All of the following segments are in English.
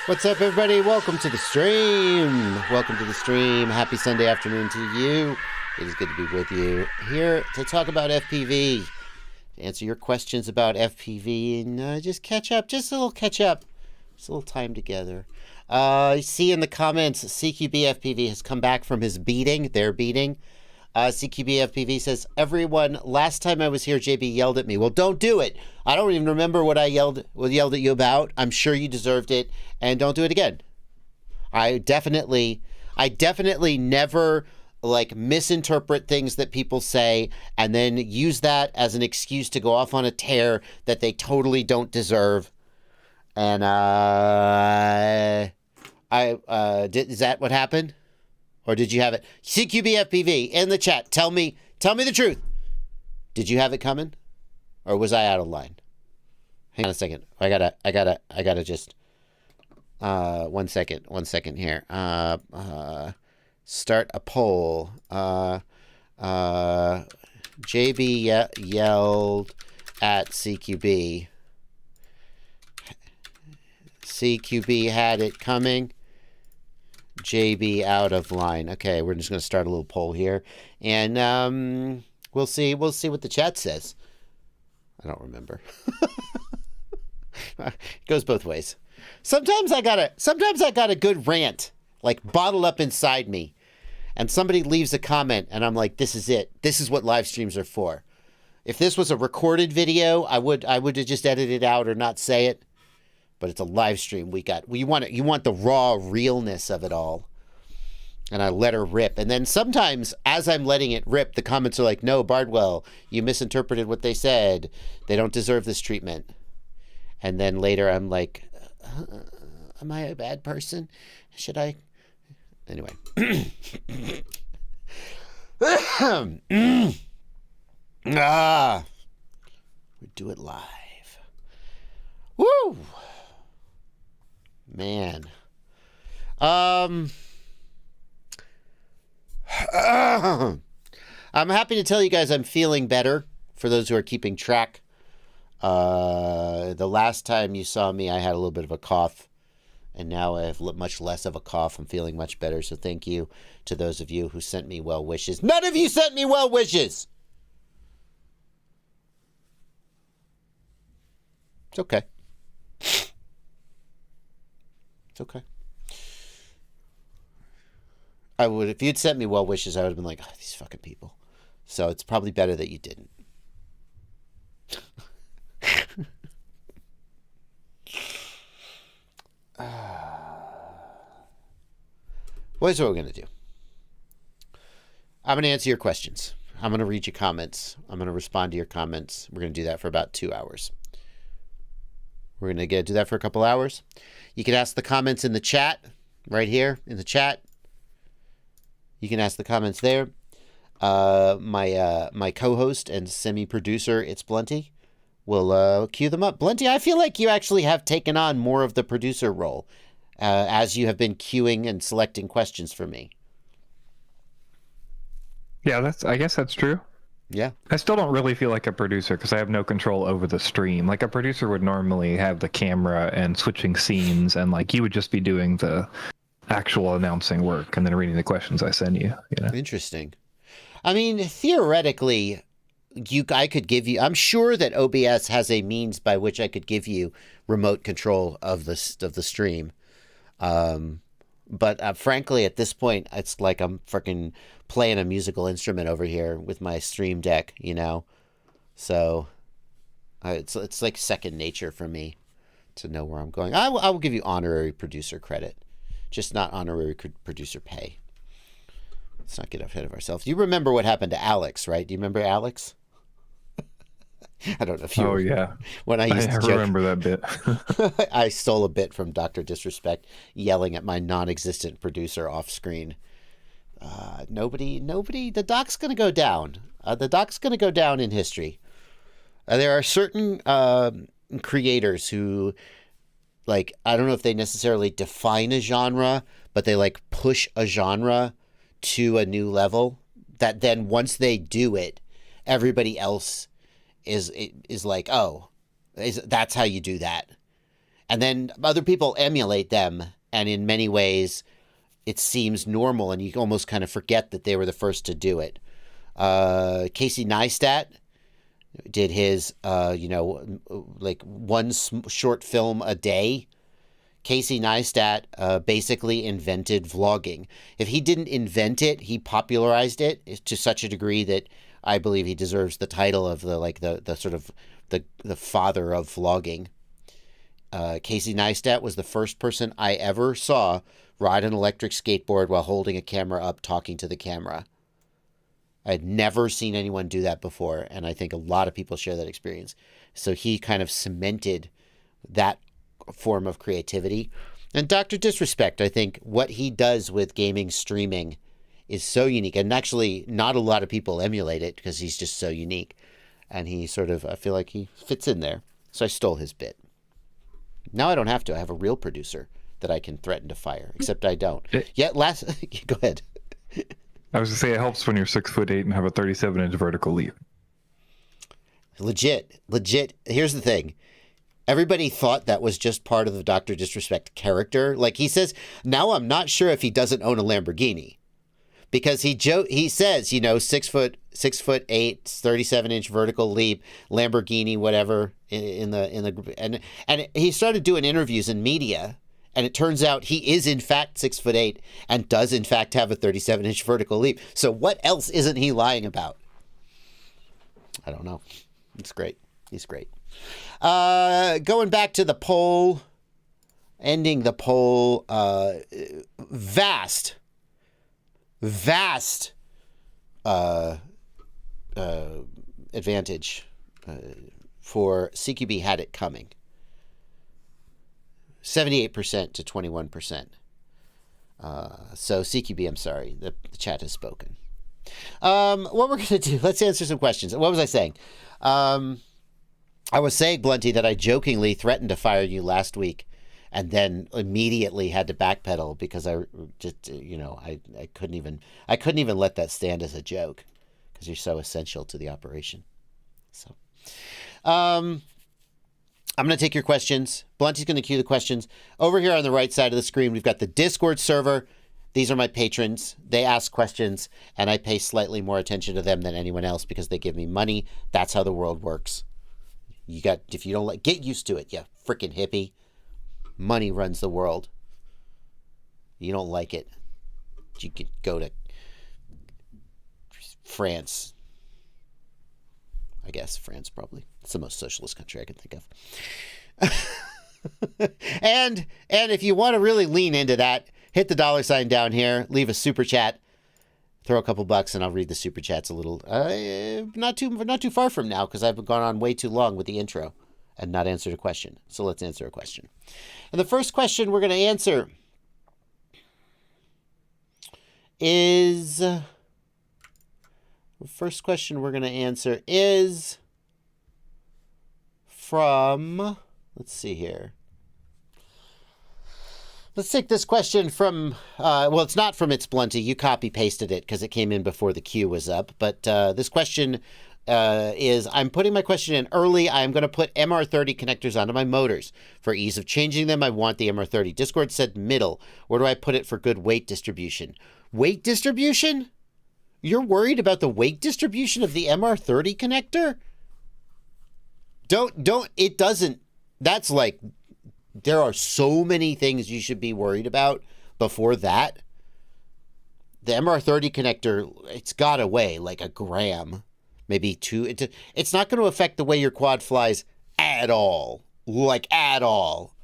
What's up, everybody? Welcome to the stream. Welcome to the stream. Happy Sunday afternoon to you. It is good to be with you here to talk about FPV, to answer your questions about FPV, and just catch up. Just a little catch up. Just a little time together. See in the comments, CQB FPV has come back from his beating, their beating. CQB FPV says, everyone, last time I was here, JB yelled at me. Well, don't do it. I don't even remember what I yelled at you about. I'm sure you deserved it, and don't do it again. I definitely never misinterpret things that people say and then use that as an excuse to go off on a tear that they totally don't deserve. And is that what happened? Or did you have it? CQB FPV in the chat. Tell me the truth. Did you have it coming? Or was I out of line? Hang on a second. I gotta just, one second here. Start a poll. JB yelled at CQB. CQB had it coming. JB out of line. Okay, we're just going to start a little poll here, and we'll see what the chat says. I don't remember. It goes both ways. Sometimes I got a good rant bottled up inside me, and somebody leaves a comment, and I'm like, this is it. This is what live streams are for. If this was a recorded video, I would have just edited it out or not say it. But it's a live stream. You want the raw realness of it all. And I let her rip. And then sometimes, as I'm letting it rip, the comments are like, no, Bardwell, you misinterpreted what they said. They don't deserve this treatment. And then later I'm like, am I a bad person? Should I? Anyway. We do it live. Woo! Man. I'm happy to tell you guys I'm feeling better, for those who are keeping track. The last time you saw me, I had a little bit of a cough, and now I have much less of a cough. I'm feeling much better, so thank you to those of you who sent me well wishes. None of you sent me well wishes! It's okay. It's okay. I would, if you'd sent me well wishes, I would have been like, oh, these fucking people. So it's probably better that you didn't. What is what we're going to do? I'm going to answer your questions. I'm going to read your comments. I'm going to respond to your comments. We're going to do that for about 2 hours. We're going to do that for a couple hours. You can ask the comments in the chat, right here in the chat. You can ask the comments there. My co-host and semi-producer, It's Blunty, will cue them up. Blunty, I feel like you actually have taken on more of the producer role as you have been queuing and selecting questions for me. Yeah, I guess that's true. Yeah. I still don't really feel like a producer because I have no control over the stream. Like a producer would normally have the camera and switching scenes, and like you would just be doing the actual announcing work and then reading the questions I send you. You know? Interesting. I mean, theoretically, I could give you. I'm sure that OBS has a means by which I could give you remote control of the stream. But frankly, at this point, it's like I'm freaking playing a musical instrument over here with my stream deck, you know? So it's like second nature for me to know where I'm going. I will give you honorary producer credit, just not honorary producer pay. Let's not get ahead of ourselves. You remember what happened to Alex, right? Do you remember Alex? I don't know if you. Oh yeah. When I used to remember that bit. I stole a bit from Dr. Disrespect, yelling at my non-existent producer off screen. Nobody. The doc's gonna go down. The doc's gonna go down in history. There are certain creators who, like, I don't know if they necessarily define a genre, but they like push a genre to a new level. That then once they do it, everybody else is like, oh, that's how you do that. And then other people emulate them, and in many ways it seems normal, and you almost kind of forget that they were the first to do it. Casey Neistat did his, like one short film a day. Casey Neistat basically invented vlogging. If he didn't invent it, he popularized it to such a degree that I believe he deserves the title of the sort of the father of vlogging. Casey Neistat was the first person I ever saw ride an electric skateboard while holding a camera up, talking to the camera. I had never seen anyone do that before, and I think a lot of people share that experience. So he kind of cemented that form of creativity. And Dr. Disrespect, I think what he does with gaming streaming is so unique, and actually not a lot of people emulate it because he's just so unique, and he sort of, I feel like he fits in there. So I stole his bit. Now I don't have to. I have a real producer that I can threaten to fire, except I don't. Yet go ahead. I was gonna say it helps when you're 6'8" and have a 37-inch vertical leap. Legit. Here's the thing. Everybody thought that was just part of the Dr. Disrespect character. Like he says, now I'm not sure if he doesn't own a Lamborghini. Because he says, 6'8", 37-inch vertical leap, Lamborghini, whatever, and he started doing interviews in media, and it turns out he is in fact 6'8" and does in fact have a 37-inch vertical leap. So what else isn't he lying about? I don't know. It's great. He's great. Going back to the poll, ending the poll, vast advantage for CQB had it coming. 78% to 21%. So CQB, I'm sorry, the chat has spoken. What we're going to do, let's answer some questions. What was I saying? I was saying, Blunty, that I jokingly threatened to fire you last week and then immediately had to backpedal because I just, I couldn't even let that stand as a joke because you're so essential to the operation. So, I'm going to take your questions. Blunty's going to cue the questions. Over here on the right side of the screen, we've got the Discord server. These are my patrons. They ask questions, and I pay slightly more attention to them than anyone else because they give me money. That's how the world works. If you don't get used to it, you freaking hippie. Money runs the world. You don't like it, you could go to France. I guess France probably. It's the most socialist country I can think of. and if you want to really lean into that, hit the $sign down here, leave a super chat, throw a couple bucks, and I'll read the super chats a little. Not too far from now because I've gone on way too long with the intro and not answered a question. So let's answer a question. And the first question we're going to answer is from, let's see here. Let's take this question from, it's not from It's Blunty. You copy-pasted it because it came in before the queue was up. But this question is, I'm putting my question in early. I'm going to put MR30 connectors onto my motors. For ease of changing them, I want the MR30. Discord said middle. Where do I put it for good weight distribution? Weight distribution? You're worried about the weight distribution of the MR30 connector? It doesn't, that's like, there are so many things you should be worried about before that. The MR30 connector, it's got to weigh like a gram, maybe 2. It's not going to affect the way your quad flies at all. Like at all.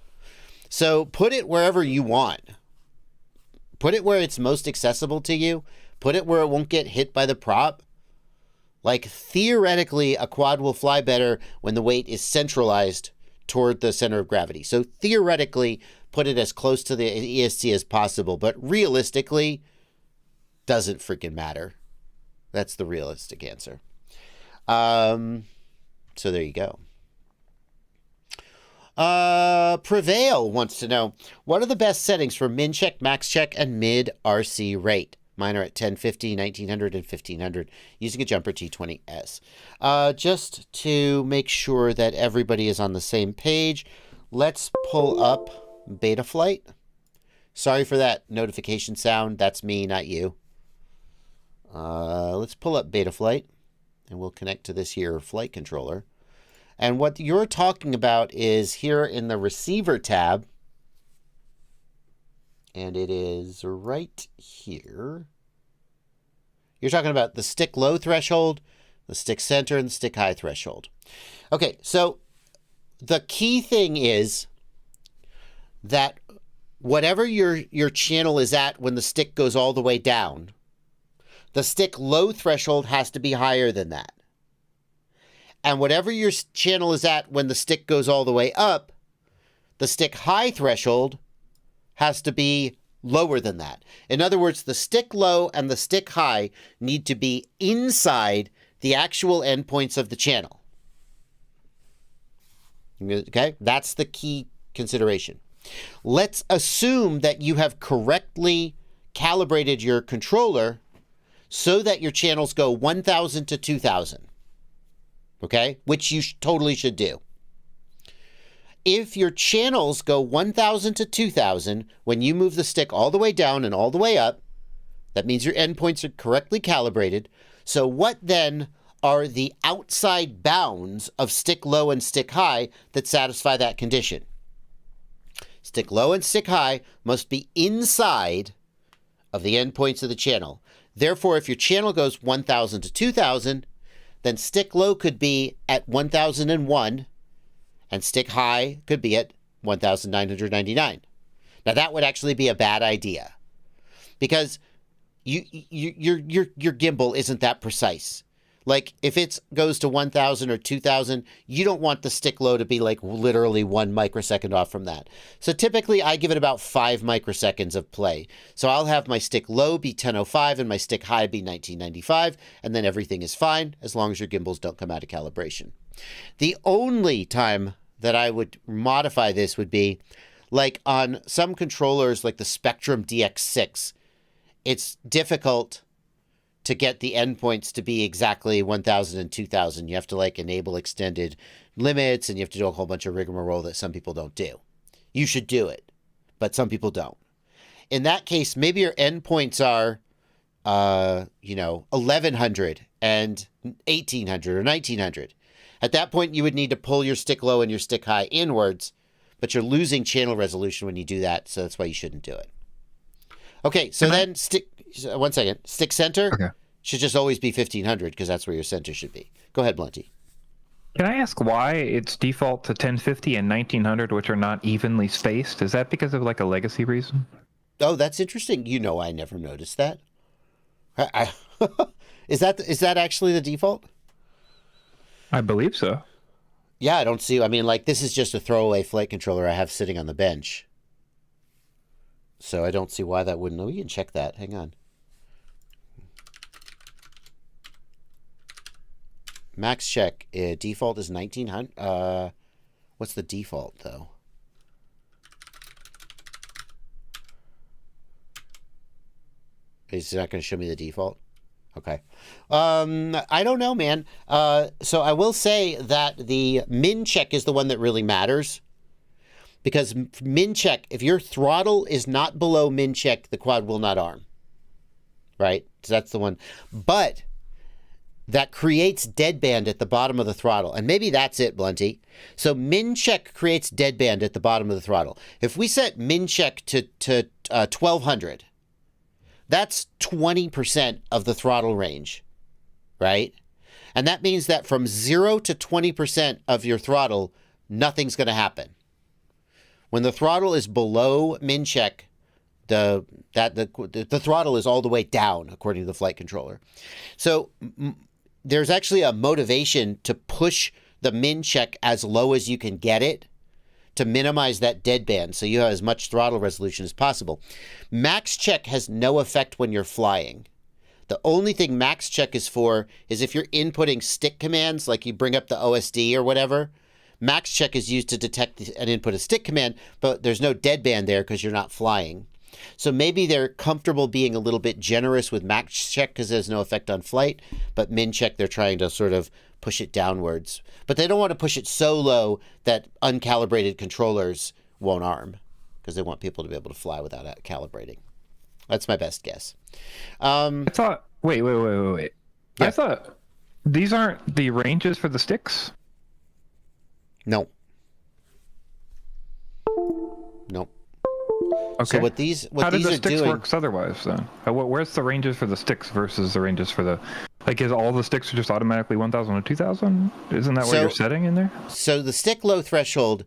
So put it wherever you want. Put it where it's most accessible to you. Put it where it won't get hit by the prop. Like theoretically, a quad will fly better when the weight is centralized toward the center of gravity. So theoretically, put it as close to the ESC as possible, but realistically, doesn't freaking matter. That's the realistic answer. So there you go. Prevail wants to know, what are the best settings for min check, max check, and mid RC rate? Mine are at 1050, 1900, and 1500 using a Jumper T20S. Just to make sure that everybody is on the same page, let's pull up Betaflight. Sorry for that notification sound. That's me, not you. Let's pull up Betaflight, and we'll connect to this here flight controller. And what you're talking about is here in the receiver tab. And it is right here. You're talking about the stick low threshold, the stick center, and the stick high threshold. Okay, so the key thing is that whatever your channel is at when the stick goes all the way down, the stick low threshold has to be higher than that. And whatever your channel is at when the stick goes all the way up, the stick high threshold has to be lower than that. In other words, the stick low and the stick high need to be inside the actual endpoints of the channel. Okay, that's the key consideration. Let's assume that you have correctly calibrated your controller so that your channels go 1000 to 2000. Okay, which you totally should do. If your channels go 1000 to 2000, when you move the stick all the way down and all the way up, that means your endpoints are correctly calibrated. So what then are the outside bounds of stick low and stick high that satisfy that condition? Stick low and stick high must be inside of the endpoints of the channel. Therefore, if your channel goes 1000 to 2000, then stick low could be at 1001 and stick high could be at 1999. Now that would actually be a bad idea because your gimbal isn't that precise. Like if it goes to 1000 or 2000, you don't want the stick low to be like literally 1 microsecond off from that. So typically I give it about 5 microseconds of play. So I'll have my stick low be 1005 and my stick high be 1995, and then everything is fine as long as your gimbals don't come out of calibration. The only time that I would modify this would be like on some controllers like the Spectrum DX6. It's difficult to get the endpoints to be exactly 1000 and 2000. You have to like enable extended limits and you have to do a whole bunch of rigmarole that some people don't do. You should do it, but some people don't. In that case, maybe your endpoints are, 1100 and 1800 or 1900. At that point, you would need to pull your stick low and your stick high inwards, but you're losing channel resolution when you do that, so that's why you shouldn't do it. Okay, so then stick center should just always be 1500 because that's where your center should be. Go ahead, Blunty. Can I ask why it's default to 1050 and 1900, which are not evenly spaced? Is that because of like a legacy reason? Oh, that's interesting. I never noticed that. Is that actually the default? I believe so. Yeah, I don't see. I mean, like this is just a throwaway flight controller I have sitting on the bench. So I don't see why that wouldn't. Oh, you can check that. Hang on. Max check. Default is 1900. What's the default, though? Is it not going to show me the default? Okay. I don't know, man. So I will say that the min check is the one that really matters. Because min check, if your throttle is not below min check, the quad will not arm. Right? So that's the one. But that creates deadband at the bottom of the throttle. And maybe that's it, Blunty. So min check creates deadband at the bottom of the throttle. If we set min check to 1200, that's 20% of the throttle range, right? And that means that from 0 to 20% of your throttle, nothing's going to happen. When the throttle is below min check, the throttle is all the way down, according to the flight controller. So there's actually a motivation to push the min check as low as you can get it to minimize that deadband so you have as much throttle resolution as possible. Max check has no effect when you're flying. The only thing max check is for is if you're inputting stick commands, like you bring up the OSD or whatever. Max check is used to detect and input a stick command, but there's no deadband there because you're not flying. So maybe they're comfortable being a little bit generous with max check because there's no effect on flight, but min check they're trying to sort of push it downwards. But they don't want to push it so low that uncalibrated controllers won't arm because they want people to be able to fly without calibrating. That's my best guess. I thought, wait. Yeah. I thought these aren't the ranges for the sticks? No. Okay. So what these How do the are sticks doing? works otherwise then? Where's the ranges for the sticks versus the ranges for the, like, is all the sticks just automatically 1000 or 2000? Isn't that what you're setting in there? So the stick low threshold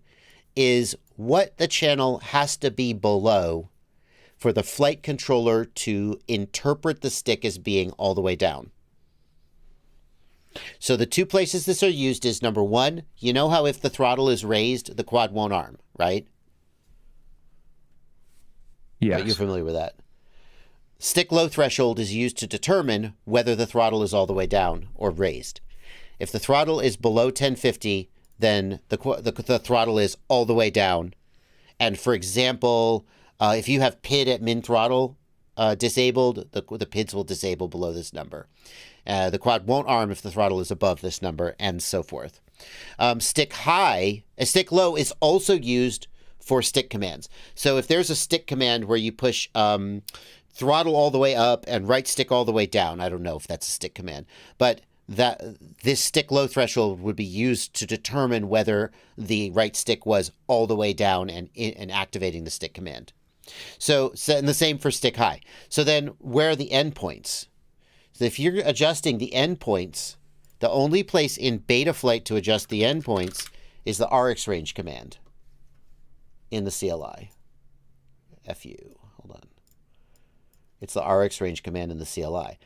is what the channel has to be below for the flight controller to interpret the stick as being all the way down. So the two places this are used is number one, you know how if the throttle is raised, the quad won't arm, right? Yes. You're familiar with that. Stick low threshold is used to determine whether the throttle is all the way down or raised. If the throttle is below 1050, then the throttle is all the way down. And for example, if you have PID at min throttle disabled, the PIDs will disable below this number. The quad won't arm if the throttle is above this number, and so forth. Stick low is also used for stick commands. So if there's a stick command where you push throttle all the way up and right stick all the way down, I don't know if that's a stick command, but this stick low threshold would be used to determine whether the right stick was all the way down and activating the stick command. So and the same for stick high. So then where are the endpoints? So if you're adjusting the endpoints The only place in Betaflight to adjust the endpoints is the RX range command in the CLI. FU. Hold on. It's the RX range command in the CLI.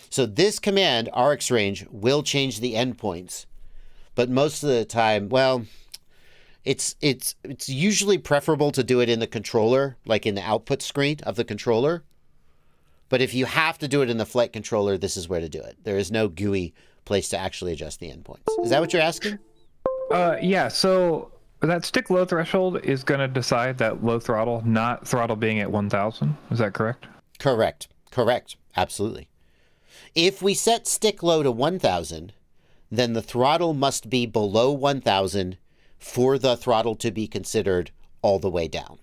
So this command, RX range, will change the endpoints. But most of the time, well, it's usually preferable to do it in the controller, like in the output screen of the controller. But if you have to do it in the flight controller, this is where to do it. There is no GUI place to actually adjust the endpoints. Is that what you're asking? Yeah, so that stick low threshold is going to decide that low throttle, not throttle being at 1,000. Is that correct? Correct. Absolutely. If we set stick low to 1,000, then the throttle must be below 1,000 for the throttle to be considered all the way down,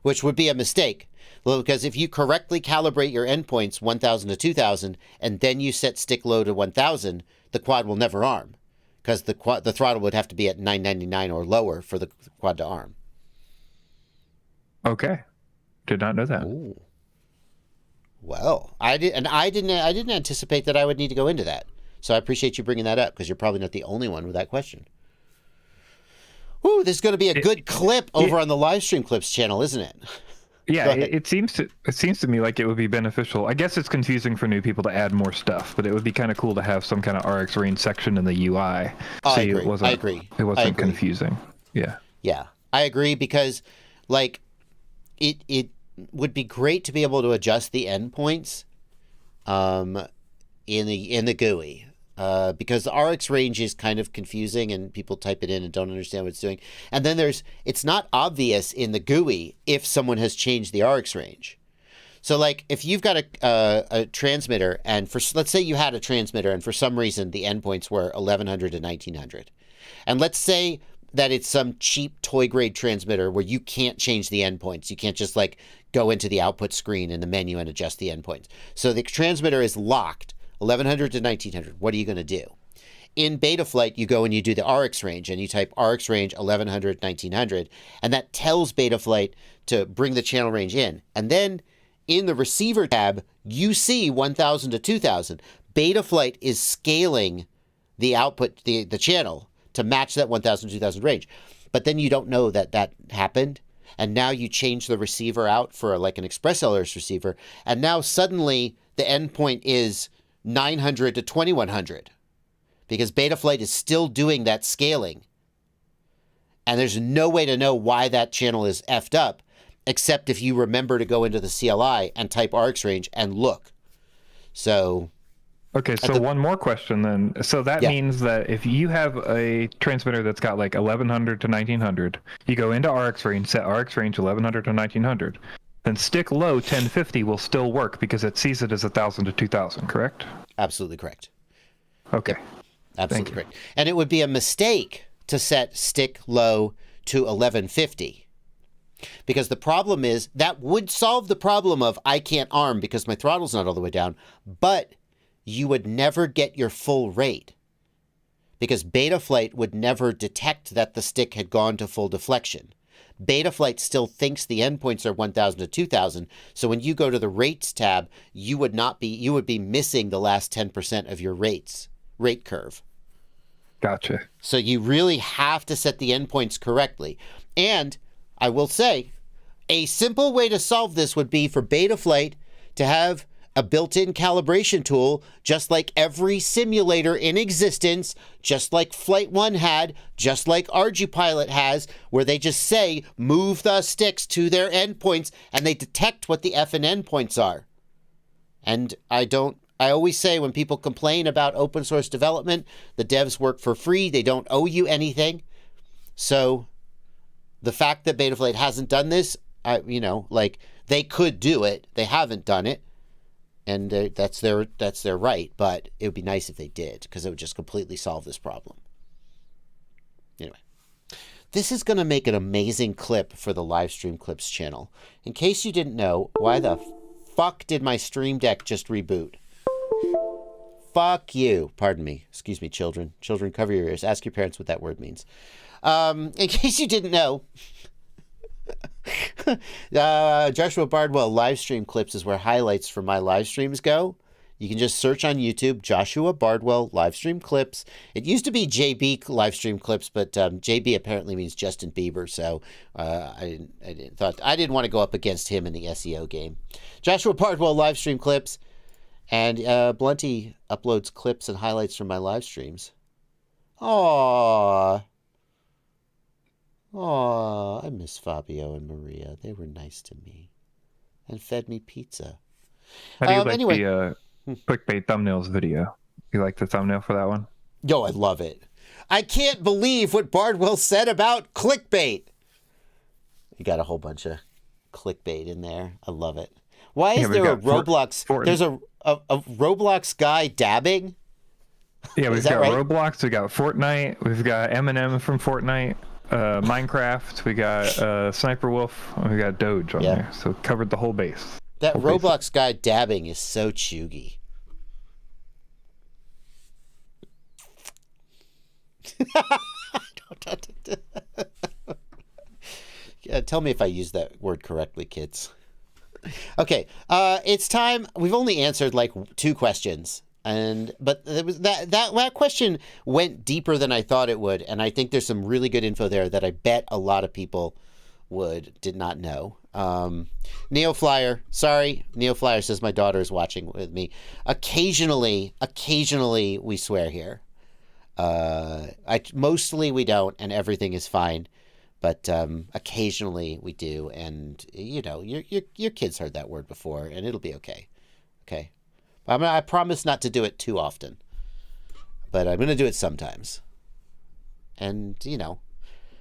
which would be a mistake. Well, because if you correctly calibrate your endpoints 1,000 to 2,000, and then you set stick low to 1,000, the quad will never arm, because the throttle would have to be at 999 or lower for the quad to arm. Okay, did not know that. Ooh. Well, I didn't anticipate that I would need to go into that. So I appreciate you bringing that up, because you're probably not the only one with that question. Ooh, there's going to be a good clip over on the Livestream Clips channel, isn't it? Yeah, it seems to me like it would be beneficial. I guess it's confusing for new people to add more stuff, but it would be kind of cool to have some kind of RX range section in the UI. I agree. It wasn't confusing. Yeah. Yeah, I agree, because like it would be great to be able to adjust the endpoints in the GUI. Because the RX range is kind of confusing and people type it in and don't understand what it's doing. And then it's not obvious in the GUI if someone has changed the RX range. So like if you've got a transmitter, and let's say you had a transmitter and for some reason the endpoints were 1100 to 1900. And let's say that it's some cheap toy grade transmitter where you can't change the endpoints. You can't just like go into the output screen in the menu and adjust the endpoints. So the transmitter is locked 1100 to 1900. What are you going to do? In Betaflight, you go and you do the RX range and you type RX range 1100, 1900, and that tells Betaflight to bring the channel range in. And then in the receiver tab, you see 1000 to 2000. Betaflight is scaling the output, the channel to match that 1000 to 2000 range. But then you don't know that happened. And now you change the receiver out for like an Express LRS receiver. And now suddenly the endpoint is 900 to 2100 because Betaflight is still doing that scaling. And there's no way to know why that channel is effed up except if you remember to go into the CLI and type RX range and look. So okay, so one more question then. So that means that if you have a transmitter that's got like 1100 to 1900, you go into RX range, set RX range 1100 to 1900, then stick low 1050 will still work because it sees it as 1000 to 2000, correct? Absolutely correct. Okay. Yep. Absolutely correct. And it would be a mistake to set stick low to 1150 because the problem is that would solve the problem of I can't arm because my throttle's not all the way down, but you would never get your full rate because Betaflight would never detect that the stick had gone to full deflection. Betaflight still thinks the endpoints are 1000 to 2000. So when you go to the rates tab, you would be missing the last 10% of your rate curve. Gotcha. So you really have to set the endpoints correctly. And I will say a simple way to solve this would be for Betaflight to have a built-in calibration tool, just like every simulator in existence, just like Flight 1 had, just like ArduPilot has, where they just say, move the sticks to their endpoints, and they detect what the effing endpoints are. And I always say when people complain about open source development, the devs work for free, they don't owe you anything. So the fact that Betaflight hasn't done this, they could do it, they haven't done it. And that's their right, but it would be nice if they did because it would just completely solve this problem. Anyway, this is going to make an amazing clip for the Livestream Clips channel. In case you didn't know, why the fuck did my Stream Deck just reboot? Fuck you. Pardon me. Excuse me, children. Children, cover your ears. Ask your parents what that word means. In case you didn't know, Joshua Bardwell Livestream Clips is where highlights from my live streams go. You can just search on YouTube, Joshua Bardwell Livestream Clips. It used to be JB Livestream Clips, but JB apparently means Justin Bieber, so I didn't want to go up against him in the SEO game. Joshua Bardwell Livestream Clips, and Blunty uploads clips and highlights from my live streams. Aww, I miss Fabio and Maria. They were nice to me and fed me pizza. How do you like the clickbait thumbnails video? You like the thumbnail for that one? Yo, I love it. I can't believe what Bardwell said about clickbait. You got a whole bunch of clickbait in there. I love it. Why is there a Roblox? There's a Roblox guy dabbing? Yeah, we've got Roblox, we got Fortnite, we've got Eminem from Fortnite, Minecraft, we got Sniper Wolf, and we got Doge on there. So covered the whole base. That Roblox guy dabbing is so chuggy. Tell me if I use that word correctly, kids. Okay, it's time. We've only answered like 2 questions, but it was that question went deeper than I thought it would, and I think there's some really good info there that I bet a lot of people did not know. Neoflyer, sorry, Neoflyer says my daughter is watching with me. Occasionally we swear here. Mostly we don't, and everything is fine. But occasionally we do, and you know, your kids heard that word before, and it'll be okay. Okay, I promise not to do it too often, but I'm going to do it sometimes. And you know,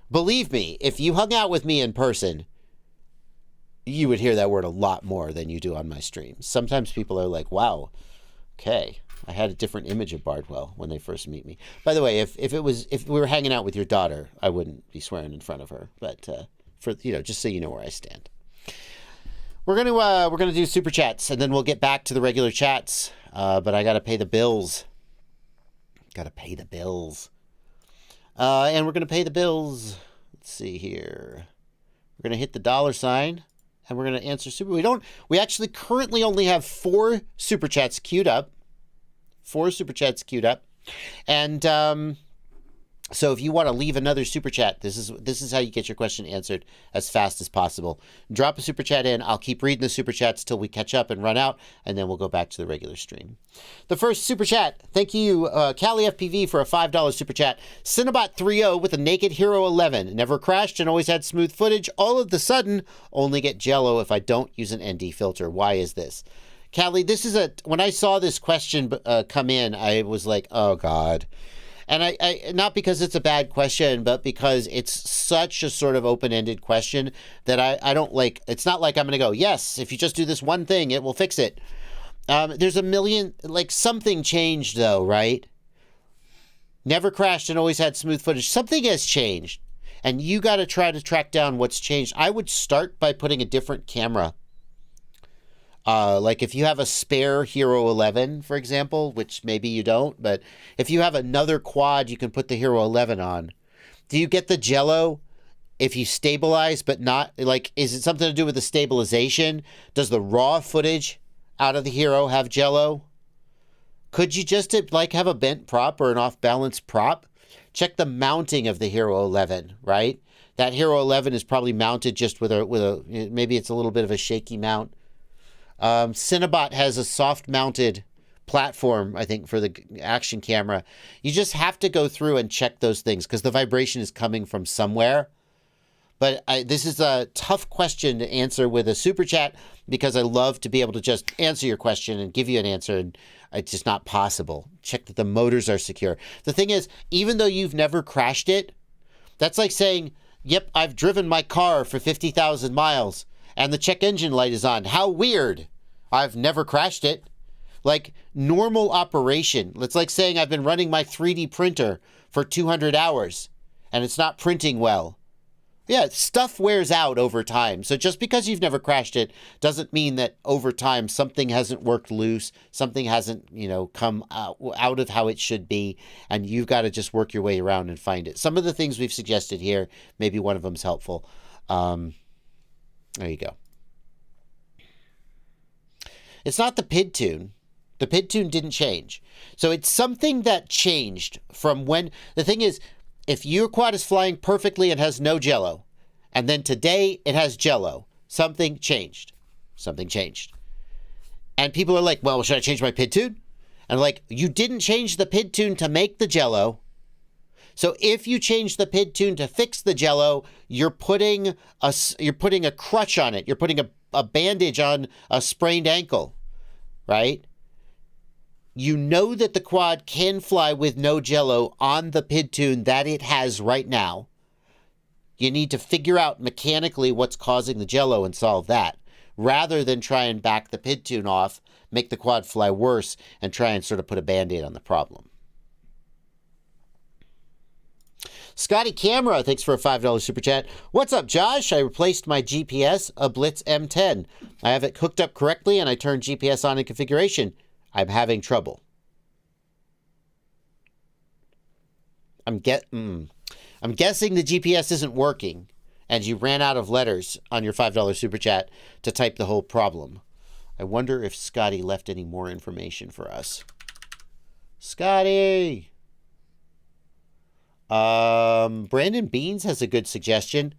believe me, if you hung out with me in person, you would hear that word a lot more than you do on my streams. Sometimes people are like, "Wow, okay." I had a different image of Bardwell when they first meet me. By the way, if we were hanging out with your daughter, I wouldn't be swearing in front of her. But just so you know where I stand, we're gonna do super chats, and then we'll get back to the regular chats. But I gotta pay the bills. And we're gonna pay the bills. Let's see here. We're gonna hit the $, and we're gonna answer super. We actually currently only have 4 super chats queued up. 4 super chats queued up, and so if you want to leave another super chat, this is how you get your question answered as fast as possible. Drop a super chat in. I'll keep reading the super chats till we catch up and run out, and then we'll go back to the regular stream. The first super chat, thank you, Cali FPV, for a $5 super chat. Cinnabot 30 with a naked Hero 11. Never crashed and always had smooth footage. All of the sudden, only get jello if I don't use an ND filter. Why is this? Callie, when I saw this question come in, I was like, oh God. And I not because it's a bad question, but because it's such a sort of open-ended question that I don't like. It's not like I'm going to go, yes, if you just do this one thing, it will fix it. There's a million, like something changed though, right? Never crashed and always had smooth footage. Something has changed. And you got to try to track down what's changed. I would start by putting a different camera. Like if you have a spare Hero 11, for example, which maybe you don't, but if you have another quad you can put the Hero 11 on, do you get the jello if you stabilize but not, like, is it something to do with the stabilization? Does the raw footage out of the Hero have jello? Could you just like have a bent prop or an off-balance prop? Check the mounting of the Hero 11, right? That Hero 11 is probably mounted just with a maybe it's a little bit of a shaky mount. Cinnabot has a soft-mounted platform, I think, for the action camera. You just have to go through and check those things because the vibration is coming from somewhere. But this is a tough question to answer with a super chat because I love to be able to just answer your question and give you an answer, and it's just not possible. Check that the motors are secure. The thing is, even though you've never crashed it, that's like saying, yep, I've driven my car for 50,000 miles and the check engine light is on. How weird. I've never crashed it. Like normal operation. It's like saying I've been running my 3D printer for 200 hours and it's not printing well. Yeah, stuff wears out over time. So just because you've never crashed it doesn't mean that over time something hasn't worked loose, something hasn't, come out of how it should be, and you've got to just work your way around and find it. Some of the things we've suggested here, maybe one of them's helpful. There you go. It's not the PID tune. The PID tune didn't change. So it's something that changed from when... The thing is, if your quad is flying perfectly and has no jello, and then today it has jello, something changed. Something changed. And people are like, well, should I change my PID tune? And like, you didn't change the PID tune to make the jello. So if you change the PID tune to fix the jello, you're putting a crutch on it. You're putting a bandage on a sprained ankle, right? You know that the quad can fly with no jello on the PID tune that it has right now. You need to figure out mechanically what's causing the jello and solve that, rather than try and back the PID tune off, make the quad fly worse, and try and sort of put a Band-Aid on the problem. Scotty Camera, thanks for a $5 super chat. What's up, Josh? I replaced my GPS, a Blitz M10. I have it hooked up correctly, and I turned GPS on in configuration. I'm having trouble. I'm guessing the GPS isn't working, and you ran out of letters on your $5 super chat to type the whole problem. I wonder if Scotty left any more information for us. Scotty! Brandon Beans has a good suggestion.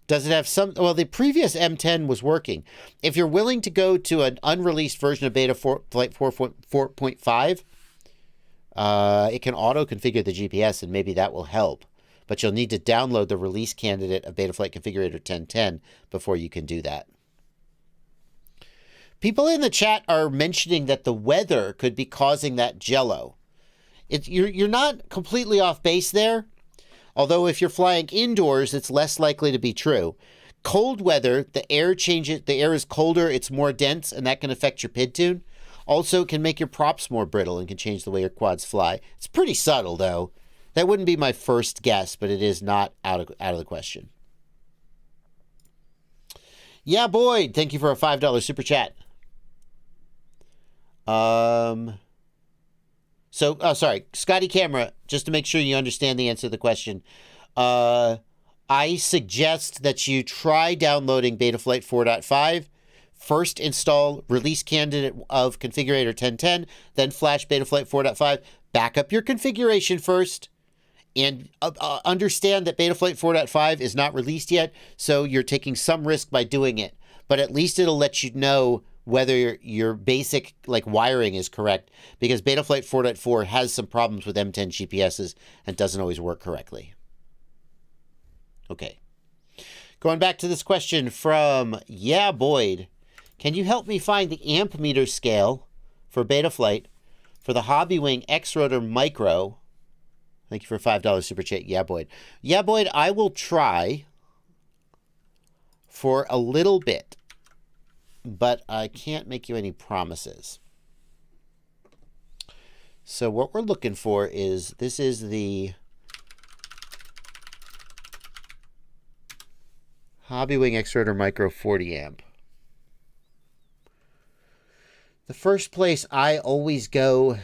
Does it have some... Well, the previous M10 was working. If you're willing to go to an unreleased version of Beta Flight 4.5, it can auto-configure the GPS, and maybe that will help. But you'll need to download the release candidate of Betaflight Configurator 1010 before you can do that. People in the chat are mentioning that the weather could be causing that jello. You're not completely off base there, although if you're flying indoors, it's less likely to be true. Cold weather, the air is colder, it's more dense, and that can affect your PID tune. Also, it can make your props more brittle and can change the way your quads fly. It's pretty subtle, though. That wouldn't be my first guess, but it is not out of the question. Yeah, Boyd, thank you for a $5 super chat. Sorry, Scotty Camera, just to make sure you understand the answer to the question. I suggest that you try downloading Betaflight 4.5. First install release candidate of Configurator 1010, then flash Betaflight 4.5. Back up your configuration first. And understand that Betaflight 4.5 is not released yet, so you're taking some risk by doing it. But at least it'll let you know whether your basic wiring is correct, because Betaflight 4.4 has some problems with M10 GPSs and doesn't always work correctly. Okay. Going back to this question from Yeah Boyd. Can you help me find the amp meter scale for Betaflight for the Hobbywing X-Rotor Micro? Thank you for a $5 super chat. Yeah, Boyd. Yeah, Boyd, I will try for a little bit, but I can't make you any promises. So what we're looking for is, this is the Hobbywing X-Rotor Micro 40 amp. The first place I always go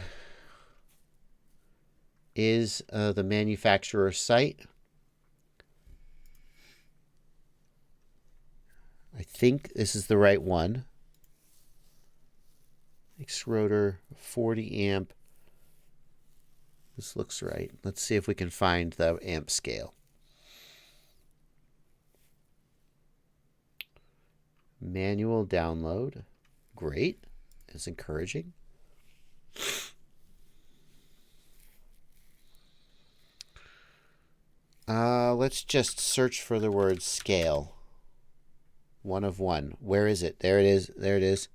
is the manufacturer's site. I think this is the right one. X-Rotor 40 amp. This looks right. Let's see if we can find the amp scale. Manual download. Great. It's encouraging. Let's just search for the word scale. 1 of 1. Where is it? There it is. There it is.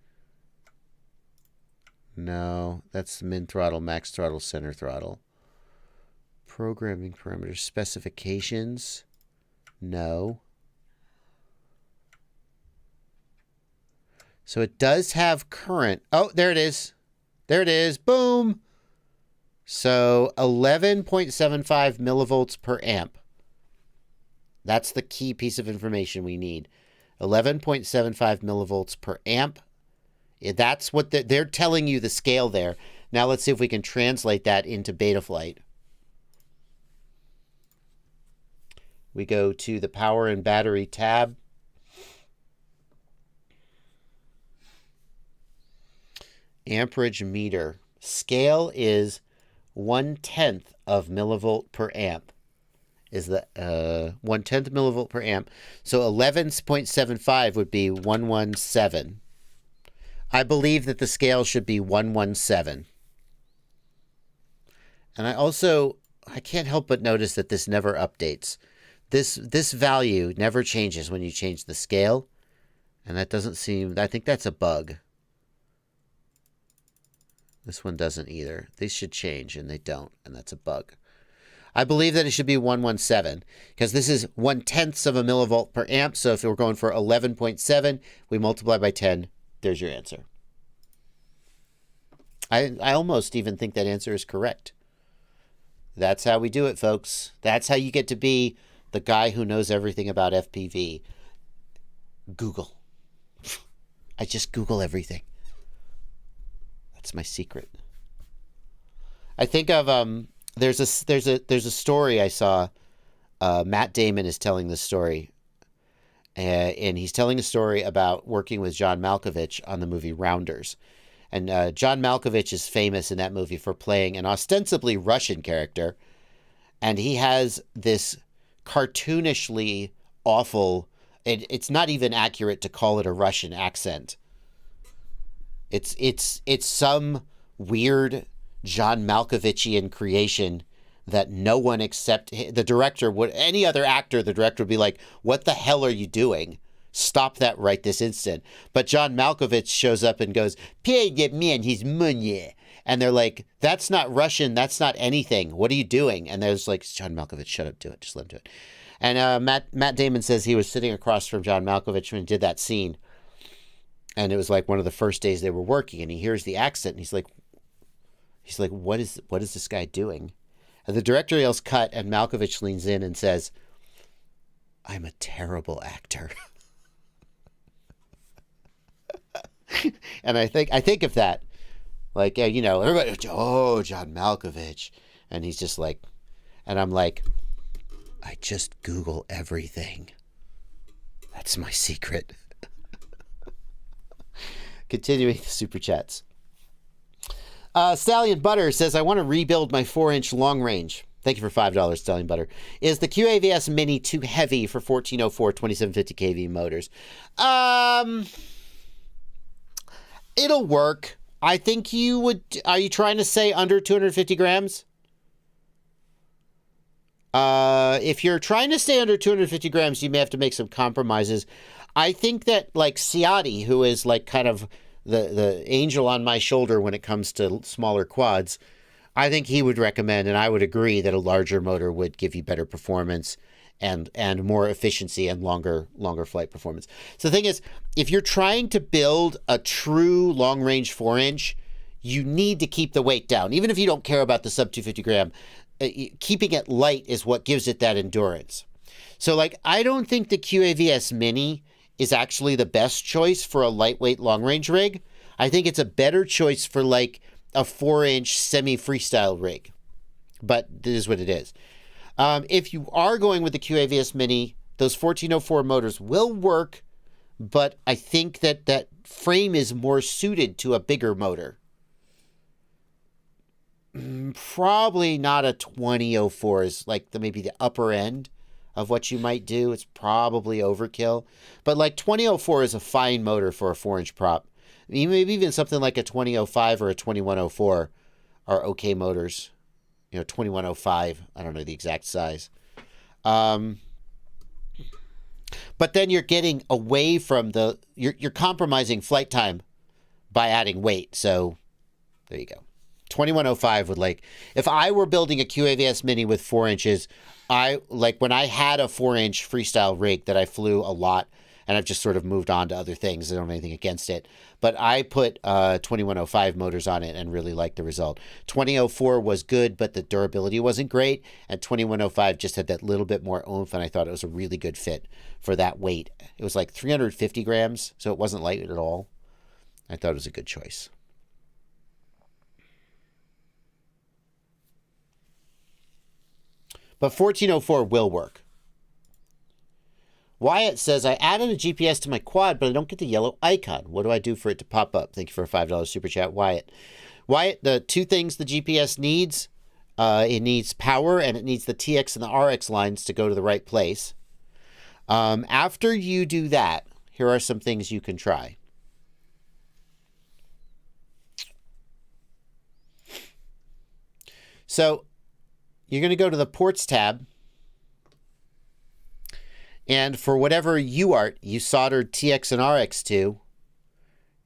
No, that's the min throttle, max throttle, center throttle. Programming parameters, specifications. No. So it does have current. Oh, there it is. There it is. Boom. So 11.75 millivolts per amp. That's the key piece of information we need. 11.75 millivolts per amp. That's what they're telling you, the scale there. Now let's see if we can translate that into Betaflight. We go to the power and battery tab. Amperage meter. Scale is 1/10 of millivolt per amp. Is the 1/10 millivolt per amp. So 11.75 would be 117. I believe that the scale should be 117. And I can't help but notice that this never updates. This value never changes when you change the scale. And that doesn't seem, I think that's a bug. This one doesn't either. These should change and they don't, and that's a bug. I believe that it should be 117 because this is 1/10 of a millivolt per amp. So if we're going for 11.7, we multiply by 10. There's your answer. I almost even think that answer is correct. That's how we do it, folks. That's how you get to be the guy who knows everything about FPV. Google. I just Google everything. That's my secret. I think of there's a story I saw. Matt Damon is telling this story, and he's telling a story about working with John Malkovich on the movie Rounders. And John Malkovich is famous in that movie for playing an ostensibly Russian character, and he has this cartoonishly awful. It's not even accurate to call it a Russian accent. It's some weird John Malkovichian creation that no one except the director would, any other actor, the director would be like, "What the hell are you doing? Stop that right this instant." But John Malkovich shows up and goes, "Pay the man his money." And they're like, "That's not Russian. That's not anything. What are you doing?" And there's like, "John Malkovich, shut up, do it. Just let him do it." And Matt Damon says he was sitting across from John Malkovich when he did that scene. And it was like one of the first days they were working, and he hears the accent, and he's like, what is this guy doing? And the director yells cut, and Malkovich leans in and says, "I'm a terrible actor." And I think of that, like, you know, everybody, "Oh, John Malkovich," and he's just like, and I'm like, I just Google everything. That's my secret. Continuing the super chats. Stallion Butter says, "I want to rebuild my 4-inch long range." Thank you for $5, Stallion Butter. "Is the QAVS Mini too heavy for 1404 2750 kV motors?" It'll work. I think you would. Are you trying to say under 250 grams? If you're trying to stay under 250 grams, you may have to make some compromises. I think that, like, Ciati, who is like kind of the angel on my shoulder when it comes to smaller quads, I think he would recommend, and I would agree, that a larger motor would give you better performance and more efficiency and longer flight performance. So the thing is, if you're trying to build a true long-range 4-inch, you need to keep the weight down. Even if you don't care about the sub 250 gram, keeping it light is what gives it that endurance. So, like, I don't think the QAVS Mini is actually the best choice for a lightweight long-range rig. I think it's a better choice for, like, a 4-inch semi-freestyle rig. But this is what it is. If you are going with the QAVS Mini, those 1404 motors will work, but I think that frame is more suited to a bigger motor. Probably not a 2004 is like maybe the upper end of what you might do. It's probably overkill. But like 2004 is a fine motor for a 4-inch prop. Maybe even something like a 2005 or a 2104 are okay motors. You know, 2105, I don't know the exact size. But then you're getting away from you're compromising flight time by adding weight. So there you go. 2105 would, like, if I were building a QAVS Mini with 4 inches, when I had a 4-inch freestyle rig that I flew a lot, and I've just sort of moved on to other things. I don't have anything against it. But I put 2105 motors on it and really liked the result. 2004 was good, but the durability wasn't great. And 2105 just had that little bit more oomph, and I thought it was a really good fit for that weight. It was like 350 grams, so it wasn't light at all. I thought it was a good choice. But 1404 will work. Wyatt says, I added a GPS to my quad, but I don't get the yellow icon. What do I do for it to pop up? Thank you for a $5 super chat, Wyatt. Wyatt, the two things the GPS needs, it needs power and it needs the TX and the RX lines to go to the right place. After you do that, here are some things you can try. So you're going to go to the ports tab. And for whatever UART you soldered TX and RX to,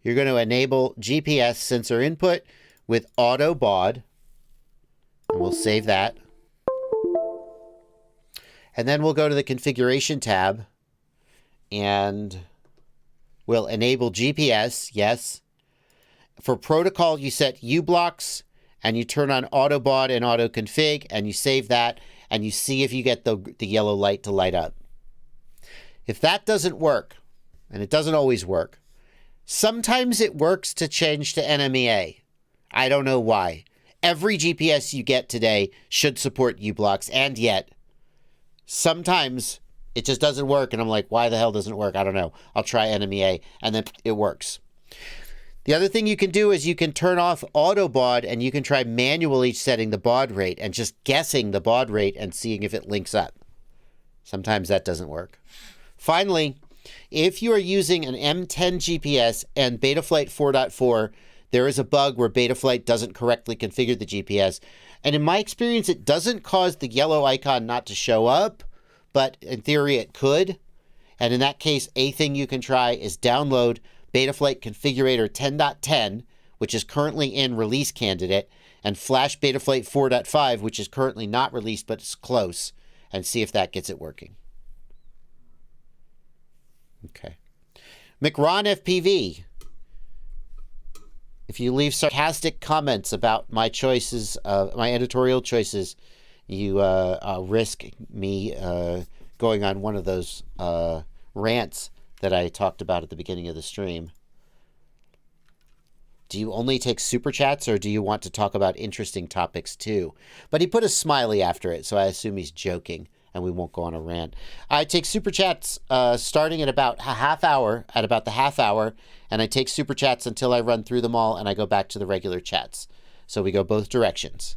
you're going to enable GPS sensor input with auto baud. And we'll save that. And then we'll go to the configuration tab and we'll enable GPS. Yes. For protocol, you set U blocks and you turn on auto baud and auto config and you save that and you see if you get the yellow light to light up. If that doesn't work, and it doesn't always work, sometimes it works to change to NMEA. I don't know why. Every GPS you get today should support U-blocks, and yet sometimes it just doesn't work, and I'm like, why the hell doesn't it work? I don't know. I'll try NMEA, and then it works. The other thing you can do is you can turn off auto baud, and you can try manually setting the baud rate and just guessing the baud rate and seeing if it links up. Sometimes that doesn't work. Finally, if you are using an M10 GPS and Betaflight 4.4, there is a bug where Betaflight doesn't correctly configure the GPS. And in my experience, it doesn't cause the yellow icon not to show up, but in theory it could. And in that case, a thing you can try is download Betaflight Configurator 10.10, which is currently in release candidate, and flash Betaflight 4.5, which is currently not released, but it's close, and see if that gets it working. Okay. McRon FPV. If you leave sarcastic comments about my choices, my editorial choices, you risk me going on one of those rants that I talked about at the beginning of the stream. Do you only take super chats or do you want to talk about interesting topics too? But he put a smiley after it, so I assume he's joking. And we won't go on a rant. I take super chats starting at about the half hour, and I take super chats until I run through them all, and I go back to the regular chats. So we go both directions.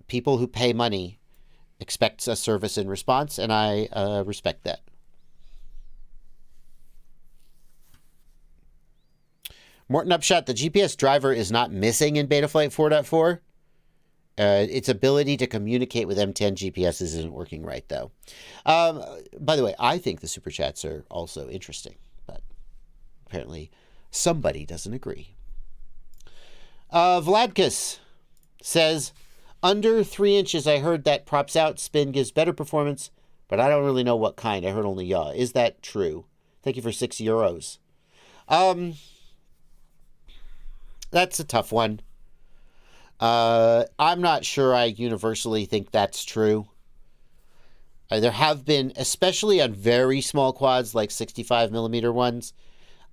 People who pay money expect a service in response, and I respect that. Morton Upshot, the GPS driver is not missing in Betaflight 4.4. Its ability to communicate with M10 GPSs isn't working right, though. By the way, I think the super chats are also interesting, but apparently somebody doesn't agree. Vladkus says, under 3 inches, I heard that props out spin gives better performance, but I don't really know what kind. I heard only yaw. Is that true? Thank you for €6. That's a tough one. I'm not sure I universally think that's true. There have been, especially on very small quads like 65 millimeter ones,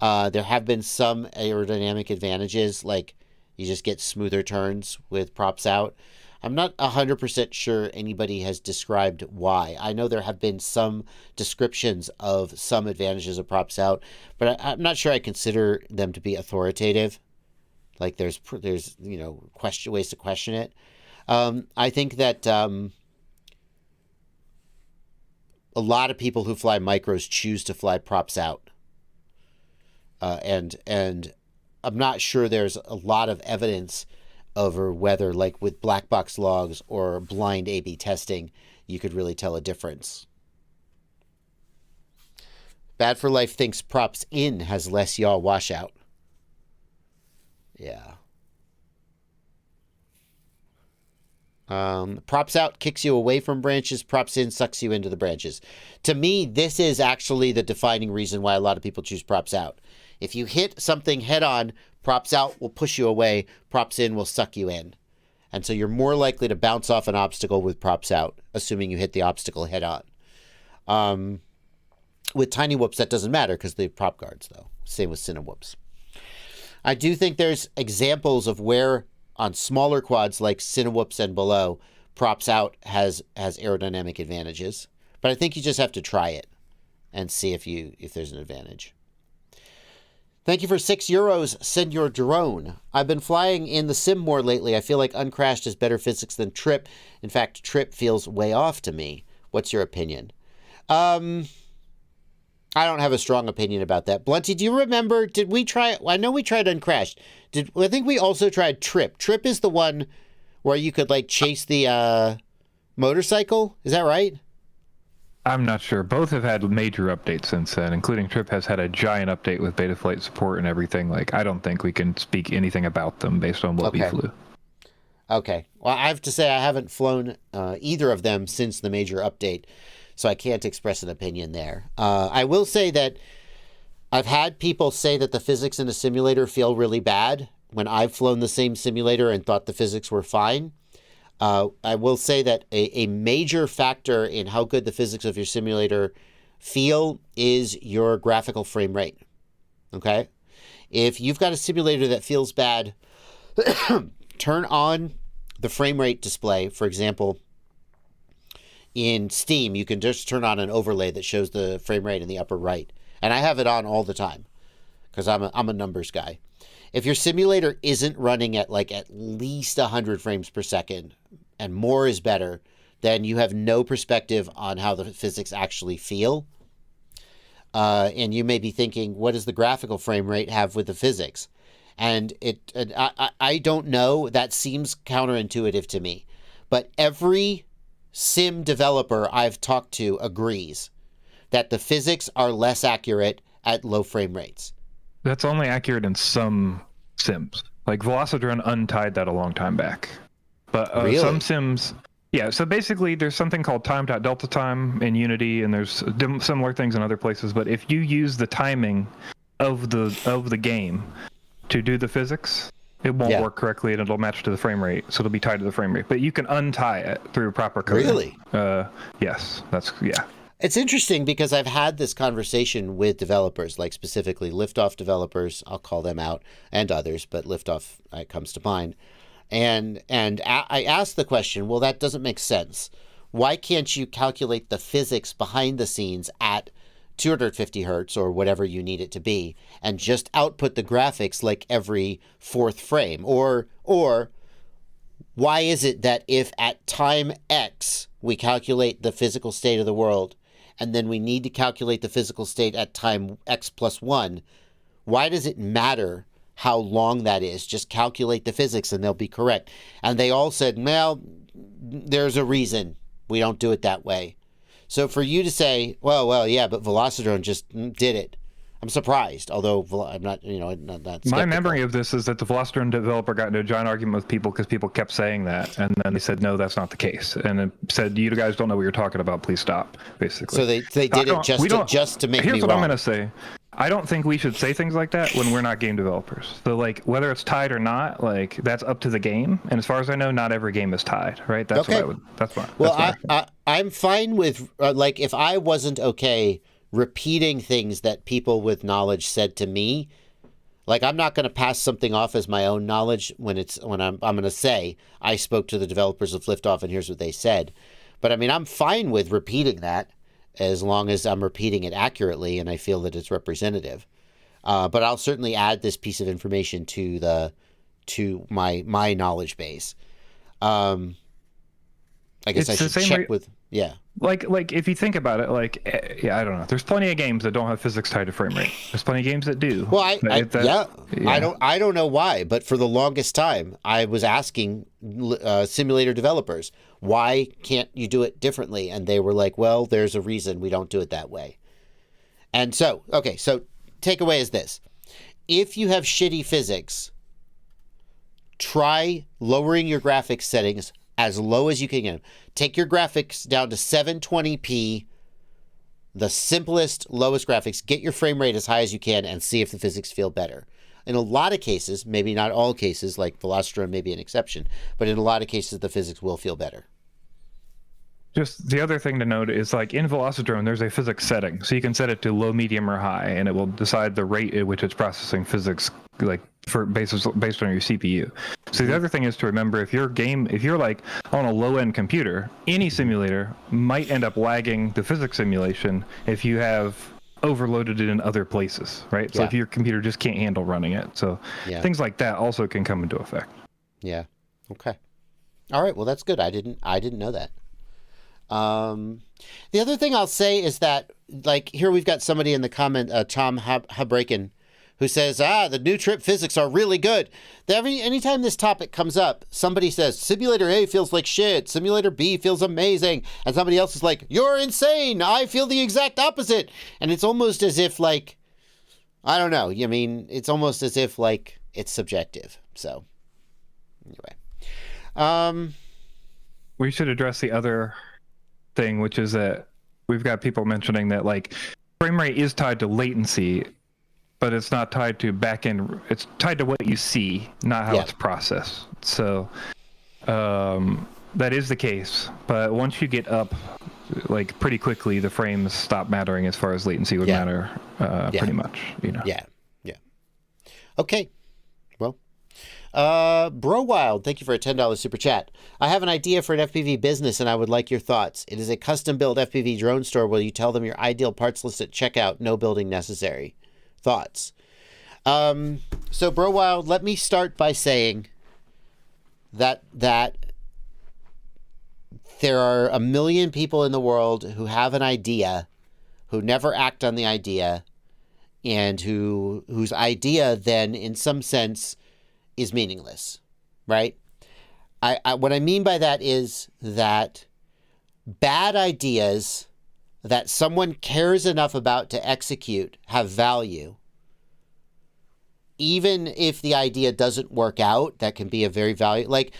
there have been some aerodynamic advantages, like you just get smoother turns with props out. I'm not 100% sure anybody has described why. I know there have been some descriptions of some advantages of props out, but I'm not sure I consider them to be authoritative. Like there's ways to question it. I think that a lot of people who fly micros choose to fly props out, and I'm not sure there's a lot of evidence over whether, like with black box logs or blind A/B testing, you could really tell a difference. Bad for Life thinks props in has less yaw washout. Yeah. Props out kicks you away from branches. Props in sucks you into the branches. To me, this is actually the defining reason why a lot of people choose props out. If you hit something head on, props out will push you away. Props in will suck you in. And so you're more likely to bounce off an obstacle with props out, assuming you hit the obstacle head on. With tiny whoops, that doesn't matter because they have prop guards, though. Same with Cine whoops. I do think there's examples of where on smaller quads like Cinewhoops and below, props out has aerodynamic advantages. But I think you just have to try it and see if there's an advantage. Thank you for €6. Send your drone. I've been flying in the sim more lately. I feel like Uncrashed is better physics than Trip. In fact, Trip feels way off to me. What's your opinion? I don't have a strong opinion about that. Blunty, do you remember, did we try, I know we tried Uncrashed. I think we also tried Trip. Trip is the one where you could like chase the motorcycle. Is that right? I'm not sure. Both have had major updates since then, including Trip has had a giant update with beta flight support and everything. Like, I don't think we can speak anything about them based on what we flew. Okay. Well, I have to say I haven't flown either of them since the major update, so I can't express an opinion there. I will say that I've had people say that the physics in a simulator feel really bad when I've flown the same simulator and thought the physics were fine. I will say that a major factor in how good the physics of your simulator feel is your graphical frame rate. Okay? If you've got a simulator that feels bad, turn on the frame rate display. For example, in Steam, you can just turn on an overlay that shows the frame rate in the upper right. And I have it on all the time because I'm a numbers guy. If your simulator isn't running at like at least 100 frames per second and more is better, then you have no perspective on how the physics actually feel. And you may be thinking, what does the graphical frame rate have with the physics? And I don't know. That seems counterintuitive to me. But every sim developer I've talked to agrees that the physics are less accurate at low frame rates. That's only accurate in some sims. Like Velocidrone untied that a long time back. But Really? Some sims, yeah. So basically, there's something called time.delta time in Unity, and there's similar things in other places. But if you use the timing of the game to do the physics, it won't work correctly, and it'll match to the frame rate. So it'll be tied to the frame rate. But you can untie it through proper coding. Really? Yes. It's interesting because I've had this conversation with developers, like specifically Liftoff developers. I'll call them out, and others, but Liftoff comes to mind. And I asked the question, well, that doesn't make sense. Why can't you calculate the physics behind the scenes at 250 hertz or whatever you need it to be and just output the graphics like every fourth frame? Or why is it that if at time X we calculate the physical state of the world and then we need to calculate the physical state at time X plus 1, why does it matter how long that is? Just calculate the physics and they'll be correct. And they all said, well, there's a reason we don't do it that way. So for you to say, well, yeah, but Velocidrone just did it, I'm surprised, although I'm not, not skeptical. My memory of this is that the Velocidrone developer got into a giant argument with people because people kept saying that, and then they said, no, that's not the case, and it said, you guys don't know what you're talking about, please stop, basically. So they did it just to make me wrong. Here's what I'm going to say. I don't think we should say things like that when we're not game developers. So, like, whether it's tied or not, like, that's up to the game, and as far as I know, not every game is tied, right? That's okay. That's fine. Well, I'm fine with, like, if I wasn't okay repeating things that people with knowledge said to me, like, I'm not going to pass something off as my own knowledge when I'm going to say I spoke to the developers of Liftoff and here's what they said. But I mean, I'm fine with repeating that as long as I'm repeating it accurately and I feel that it's representative. But I'll certainly add this piece of information to my knowledge base. I guess I should check with. Yeah. Like if you think about it, I don't know. There's plenty of games that don't have physics tied to frame rate. There's plenty of games that do. Well, I don't know why, but for the longest time, I was asking simulator developers, why can't you do it differently? And they were like, well, there's a reason we don't do it that way. And so, okay, so takeaway is this: if you have shitty physics, try lowering your graphics settings as low as you can get. Take your graphics down to 720p, the simplest, lowest graphics. Get your frame rate as high as you can and see if the physics feel better. In a lot of cases, maybe not all cases, like Velocidrone may be an exception, but in a lot of cases, the physics will feel better. Just the other thing to note is like in Velocidrone, there's a physics setting. So you can set it to low, medium, or high, and it will decide the rate at which it's processing physics, like for based on your CPU. So the other thing is to remember if you're like on a low end computer, any simulator might end up lagging the physics simulation if you have overloaded it in other places, right? So if your computer just can't handle running it. So things like that also can come into effect. Yeah. Okay. All right. Well, that's good. I didn't know that. The other thing I'll say is that, like, here we've got somebody in the comment, Tom Habraken, who says, the new trip physics are really good. Anytime this topic comes up, somebody says, Simulator A feels like shit, Simulator B feels amazing, and somebody else is like, you're insane, I feel the exact opposite. And it's almost as if, like, I don't know, I mean, it's almost as if, like, it's subjective. So, anyway. We should address the other thing, which is that we've got people mentioning that like frame rate is tied to latency, but it's not tied to backend. It's tied to what you see, not how it's processed. So that is the case. But once you get up, like pretty quickly, the frames stop mattering as far as latency would matter. Pretty much, you know. Yeah. Okay. Well, Bro Wild, thank you for a $10 super chat. I have an idea for an FPV business and I would like your thoughts. It is a custom built FPV drone store where you tell them your ideal parts list at checkout, no building necessary. Thoughts? So Bro Wild, let me start by saying that there are a million people in the world who have an idea, who never act on the idea, and whose idea then in some sense is meaningless, right? What I mean by that is that bad ideas that someone cares enough about to execute have value. Even if the idea doesn't work out, that can be a very valuable. Like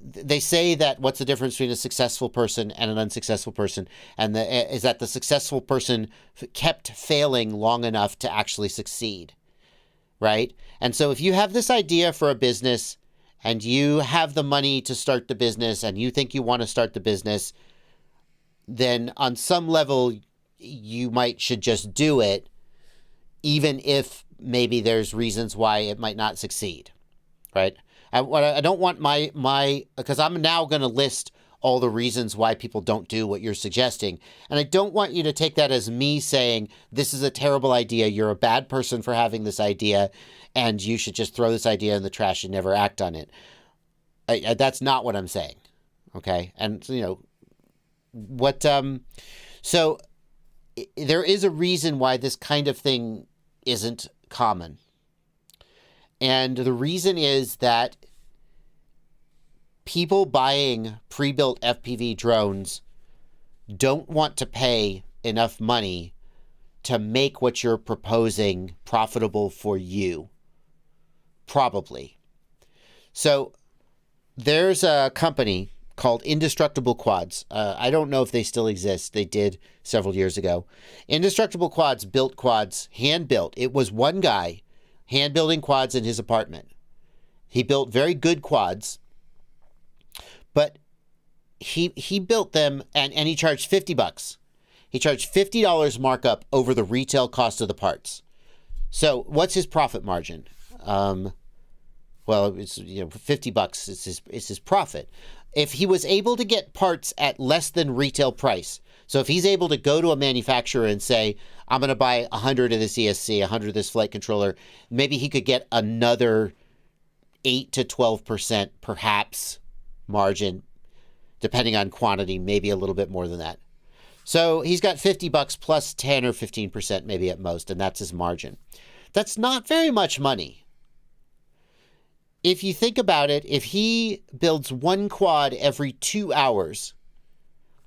they say that what's the difference between a successful person and an unsuccessful person, and is that the successful person kept failing long enough to actually succeed, right? And so if you have this idea for a business and you have the money to start the business and you think you want to start the business, then on some level you should just do it, even if maybe there's reasons why it might not succeed, right? I don't want because I'm now going to list all the reasons why people don't do what you're suggesting. And I don't want you to take that as me saying, this is a terrible idea, you're a bad person for having this idea, and you should just throw this idea in the trash and never act on it. That's not what I'm saying, okay? And, so there is a reason why this kind of thing isn't common. And the reason is that people buying pre-built FPV drones don't want to pay enough money to make what you're proposing profitable for you. Probably. So there's a company called Indestructible Quads. I don't know if they still exist. They did several years ago. Indestructible Quads built quads, hand-built. It was one guy hand-building quads in his apartment. He built very good quads, but he built them and he charged $50. He charged $50 markup over the retail cost of the parts. So what's his profit margin? Well, it's $50 is his profit. If he was able to get parts at less than retail price, so if he's able to go to a manufacturer and say, I'm going to buy 100 of this ESC, 100 of this flight controller, maybe he could get another 8 to 12% perhaps margin, depending on quantity, maybe a little bit more than that. So he's got $50 plus 10 or 15% maybe at most, and that's his margin. That's not very much money. If you think about it, if he builds one quad every 2 hours,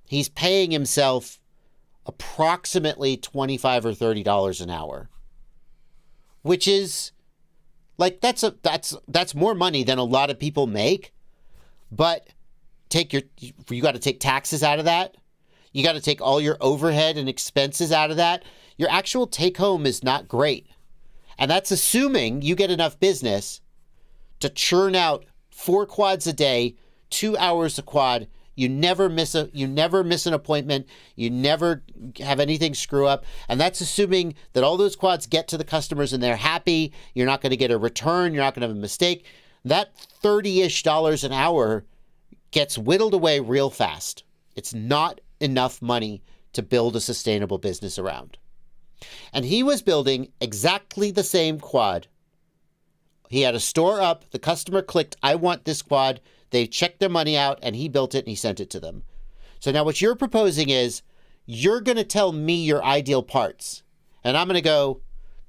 he's paying himself approximately $25 or $30 an hour, which is like that's more money than a lot of people make. But you got to take taxes out of that. You got to take all your overhead and expenses out of that. Your actual take home is not great, and that's assuming you get enough business to churn out 4 quads a day, 2 hours a quad. You never miss an appointment. You never have anything screw up. And that's assuming that all those quads get to the customers and they're happy. You're not going to get a return. You're not going to have a mistake. That $30-ish an hour gets whittled away real fast. It's not enough money to build a sustainable business around. And he was building exactly the same quad. He had a store up. The customer clicked, I want this quad. They checked their money out, and he built it, and he sent it to them. So now what you're proposing is you're going to tell me your ideal parts. And I'm going to go,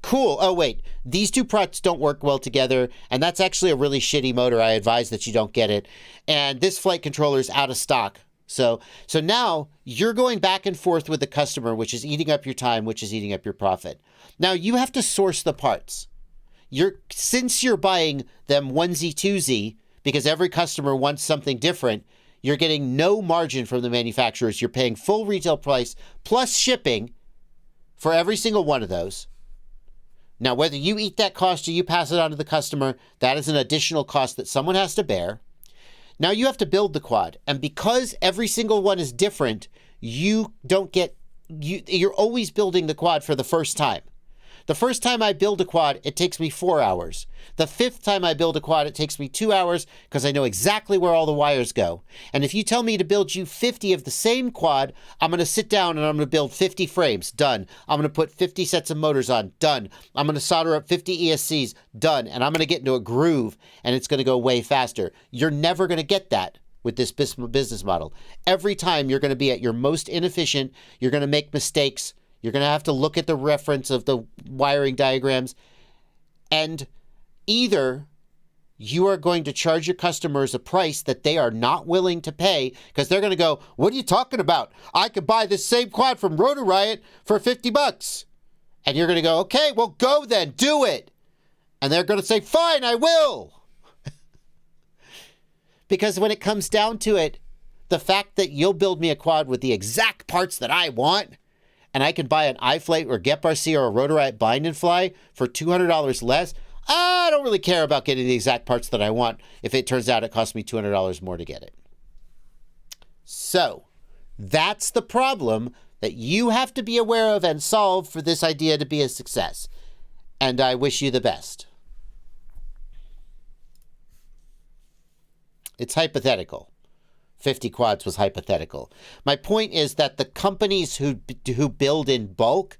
cool. Oh, wait, these two parts don't work well together, and that's actually a really shitty motor. I advise that you don't get it. And this flight controller is out of stock. So now you're going back and forth with the customer, which is eating up your time, which is eating up your profit. Now you have to source the parts. Since you're buying them onesie twosie, because every customer wants something different, you're getting no margin from the manufacturers. You're paying full retail price plus shipping for every single one of those. Now, whether you eat that cost or you pass it on to the customer, that is an additional cost that someone has to bear. Now you have to build the quad. And because every single one is different, you're always building the quad for the first time. The first time I build a quad, it takes me 4 hours. The fifth time I build a quad, it takes me 2 hours because I know exactly where all the wires go. And if you tell me to build you 50 of the same quad, I'm going to sit down and I'm going to build 50 frames. Done. I'm going to put 50 sets of motors on. Done. I'm going to solder up 50 ESCs. Done. And I'm going to get into a groove and it's going to go way faster. You're never going to get that with this business model. Every time you're going to be at your most inefficient. You're going to make mistakes. You're going to have to look at the reference of the wiring diagrams. And either you are going to charge your customers a price that they are not willing to pay because they're going to go, what are you talking about? I could buy this same quad from Rotor Riot for $50. And you're going to go, okay, well, go then, do it. And they're going to say, fine, I will. Because when it comes down to it, the fact that you'll build me a quad with the exact parts that I want, and I can buy an iFlight or Get RC or a Rotor Riot bind and fly for $200 less, I don't really care about getting the exact parts that I want if it turns out it costs me $200 more to get it. So that's the problem that you have to be aware of and solve for this idea to be a success. And I wish you the best. It's hypothetical. 50 quads was hypothetical. My point is that the companies who build in bulk,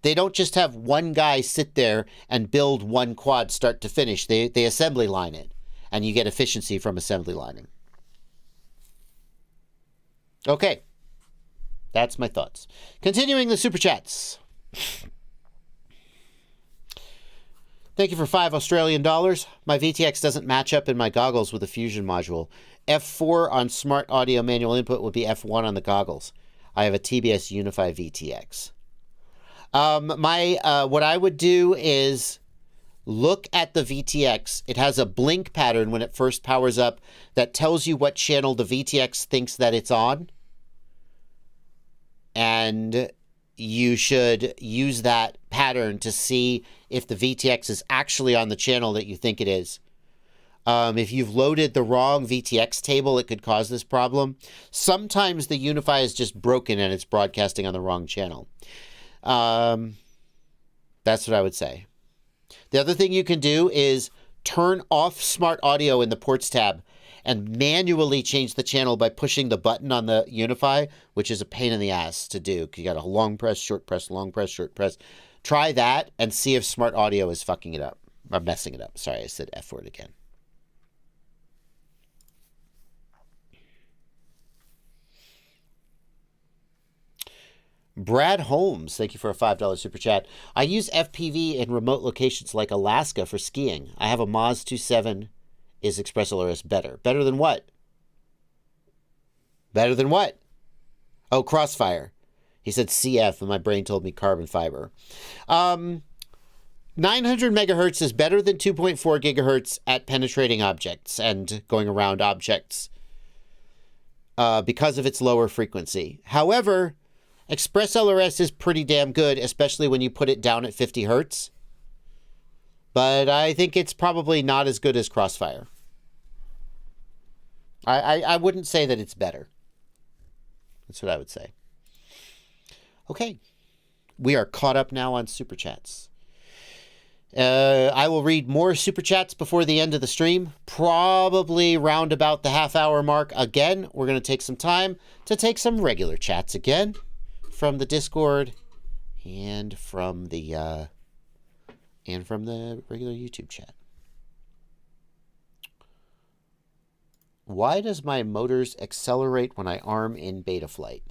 they don't just have one guy sit there and build one quad start to finish. They assembly line it, and you get efficiency from assembly lining. Okay. That's my thoughts. Continuing the super chats. Thank you for $5 Australian. My VTX doesn't match up in my goggles with the Fusion module. F4 on smart audio manual input would be F1 on the goggles. I have a TBS Unify VTX. What I would do is look at the VTX. It has a blink pattern when it first powers up that tells you what channel the VTX thinks that it's on. And you should use that pattern to see if the VTX is actually on the channel that you think it is. If you've loaded the wrong VTX table, it could cause this problem. Sometimes the Unify is just broken and it's broadcasting on the wrong channel. That's what I would say. The other thing you can do is turn off smart audio in the ports tab and manually change the channel by pushing the button on the Unify, which is a pain in the ass to do. You got a long press, short press, long press, short press. Try that and see if smart audio is fucking it up or messing it up. Sorry, I said F word again. Brad Holmes, thank you for a $5 super chat. I use FPV in remote locations like Alaska for skiing. I have a Moz 2.7. Is Express LRS better? Better than what? Better than what? Oh, Crossfire. He said CF, and my brain told me carbon fiber. 900 megahertz is better than 2.4 gigahertz at penetrating objects and going around objects because of its lower frequency. However, Express LRS is pretty damn good, especially when you put it down at 50 hertz. But I think it's probably not as good as Crossfire. I wouldn't say that it's better. That's what I would say. Okay. We are caught up now on Super Chats. I will read more Super Chats before the end of the stream, probably round about the half-hour mark. Again, we're going to take some time to take some regular chats again from the Discord and from the regular YouTube chat. Why does my motors accelerate when I arm in beta flight?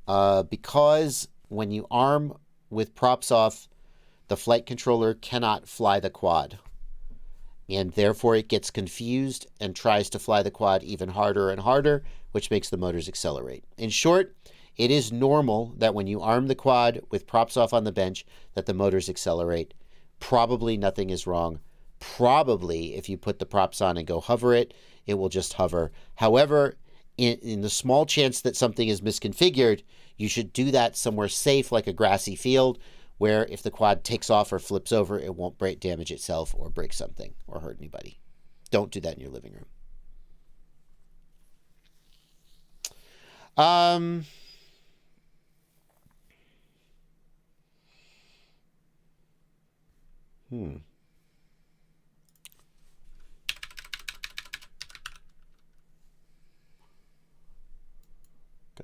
Because when you arm with props off, the flight controller cannot fly the quad. And therefore it gets confused and tries to fly the quad even harder and harder, which makes the motors accelerate. In short, it is normal that when you arm the quad with props off on the bench, that the motors accelerate. Probably nothing is wrong. Probably if you put the props on and go hover it, it will just hover. However, in the small chance that something is misconfigured, you should do that somewhere safe like a grassy field, where if the quad takes off or flips over, it won't damage itself or break something or hurt anybody. Don't do that in your living room.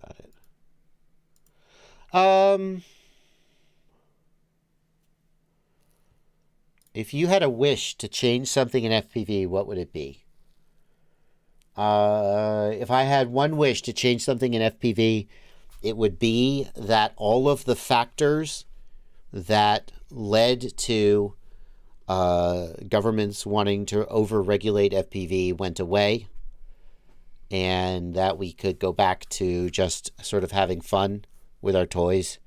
Got it. If you had a wish to change something in FPV, what would it be? If I had one wish to change something in FPV, it would be that all of the factors that led to governments wanting to over-regulate FPV went away, and that we could go back to just sort of having fun with our toys.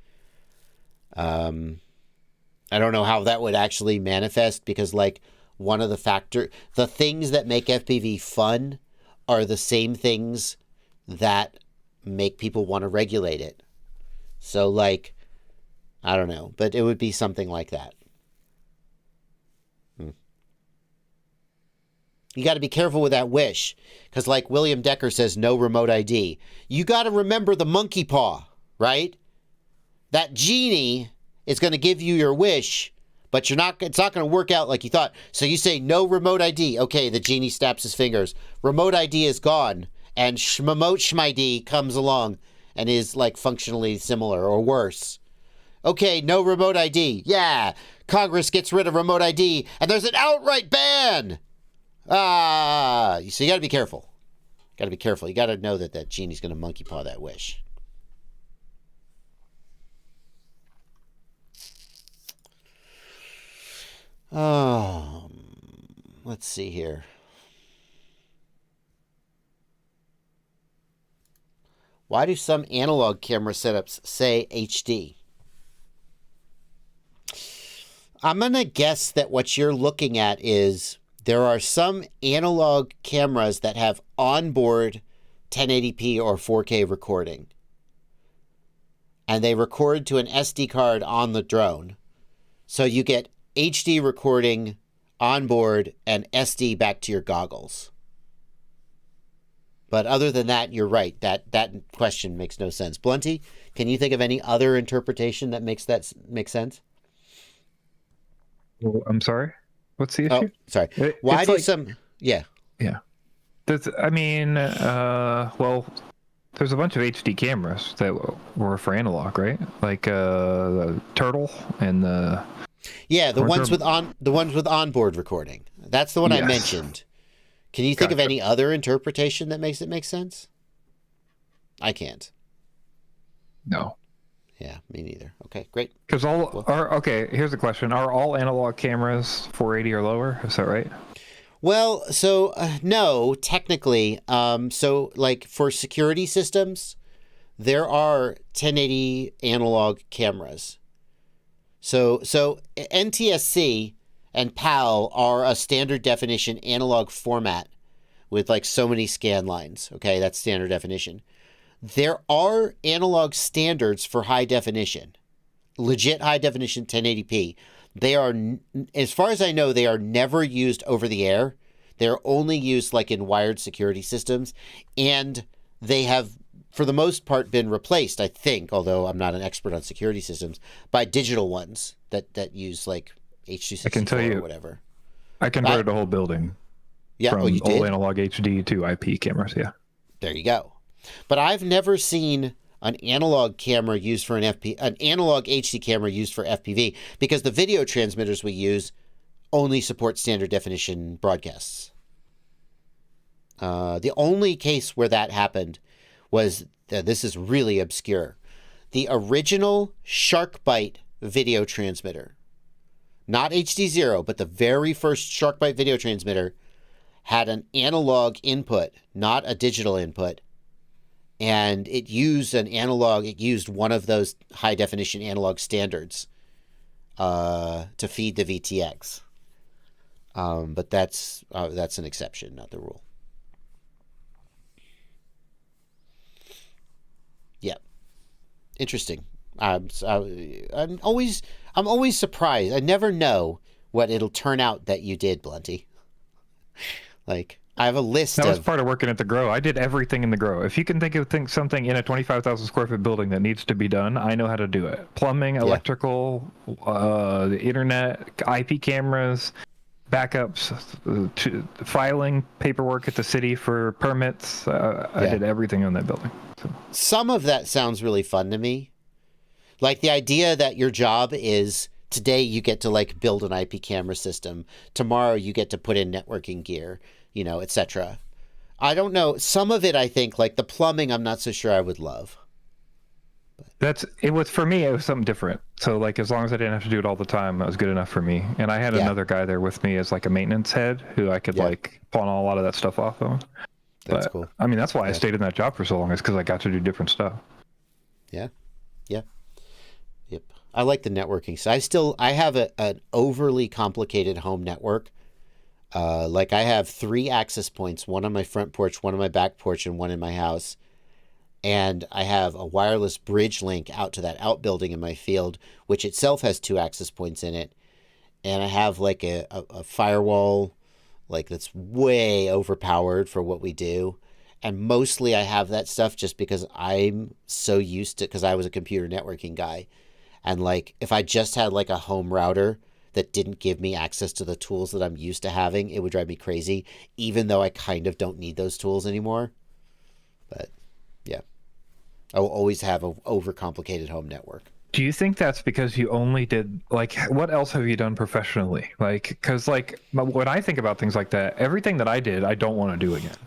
I don't know how that would actually manifest, because like one of the things that make FPV fun are the same things that make people want to regulate it. So like, I don't know, but it would be something like that. You got to be careful with that wish, because like William Decker says, no remote ID. You got to remember the monkey paw, right? That genie is going to give you your wish, but it's not going to work out like you thought. So you say no remote ID. Okay, the genie snaps his fingers. Remote ID is gone, and Shmomote Shmid comes along and is like functionally similar or worse. Okay, no remote ID. Yeah, Congress gets rid of remote ID, and there's an outright ban. So you got to be careful. Got to be careful. You got to know that that genie's going to monkey paw that wish. Let's see here. Why do some analog camera setups say HD? I'm going to guess that what you're looking at is there are some analog cameras that have onboard 1080p or 4K recording. And they record to an SD card on the drone. So you get HD recording on board and SD back to your goggles. But other than that, you're right. That question makes no sense. Blunty, can you think of any other interpretation that makes sense? Well, I'm sorry. What's the issue? Oh, sorry. Why do some? Yeah. Yeah. Well, there's a bunch of HD cameras that were for analog, right? Like the Turtle and the. Yeah, the ones with onboard recording. That's the one I mentioned. Can you think of any other interpretation that makes it make sense? I can't. No. Yeah, me neither. Okay, great. Because here's the question. Are all analog cameras 480 or lower? Is that right? Well, so no, technically. So like for security systems, there are 1080 analog cameras. So NTSC and PAL are a standard definition analog format with like so many scan lines. Okay, that's standard definition. There are analog standards for high definition, legit high definition 1080p. They are, as far as I know, they are never used over the air. They're only used like in wired security systems, and they have for the most part, been replaced, I think, although I'm not an expert on security systems, by digital ones that use like I can tell H.264 you, or whatever. I converted a whole building Yeah. from Oh, you old did? analog HD to IP cameras. Yeah. There you go. But I've never seen an analog camera used for an analog HD camera used for FPV, because the video transmitters we use only support standard definition broadcasts. The only case where that happened was, this is really obscure, the original SharkBite video transmitter, not HD0, but the very first SharkBite video transmitter had an analog input, not a digital input. And it used one of those high definition analog standards to feed the VTX. But that's an exception, not the rule. Yeah, interesting. I'm always surprised. I never know what it'll turn out that you did, Blunty. Like, I have a list That was part of working at the Grow. I did everything in the Grow. If you can think of something in a 25,000 square foot building that needs to be done, I know how to do it. Plumbing, electrical, the internet, IP cameras, backups, filing paperwork at the city for permits. I did everything on that building. So. Some of that sounds really fun to me. Like the idea that your job is, today you get to like build an IP camera system. Tomorrow you get to put in networking gear, etc. I don't know. Some of it, I think, like the plumbing, I'm not so sure I would love. For me, it was something different. So like, as long as I didn't have to do it all the time, that was good enough for me. And I had another guy there with me as like a maintenance head who I could like pawn a lot of that stuff off of. That's cool. I mean, that's why I stayed in that job for so long, is because I got to do different stuff. Yeah. Yeah. Yep. I like the networking. So I have an overly complicated home network. Like I have 3 access points, one on my front porch, one on my back porch, and one in my house. And I have a wireless bridge link out to that outbuilding in my field, which itself has 2 access points in it. And I have like a firewall, like that's way overpowered for what we do. And mostly I have that stuff just because I'm so used to, because I was a computer networking guy. And like, if I just had like a home router that didn't give me access to the tools that I'm used to having, it would drive me crazy, even though I kind of don't need those tools anymore. But yeah, I will always have an overcomplicated home network. Do you think that's because you only did, like, what else have you done professionally? Like, because like, when I think about things like that, everything that I did, I don't want to do again.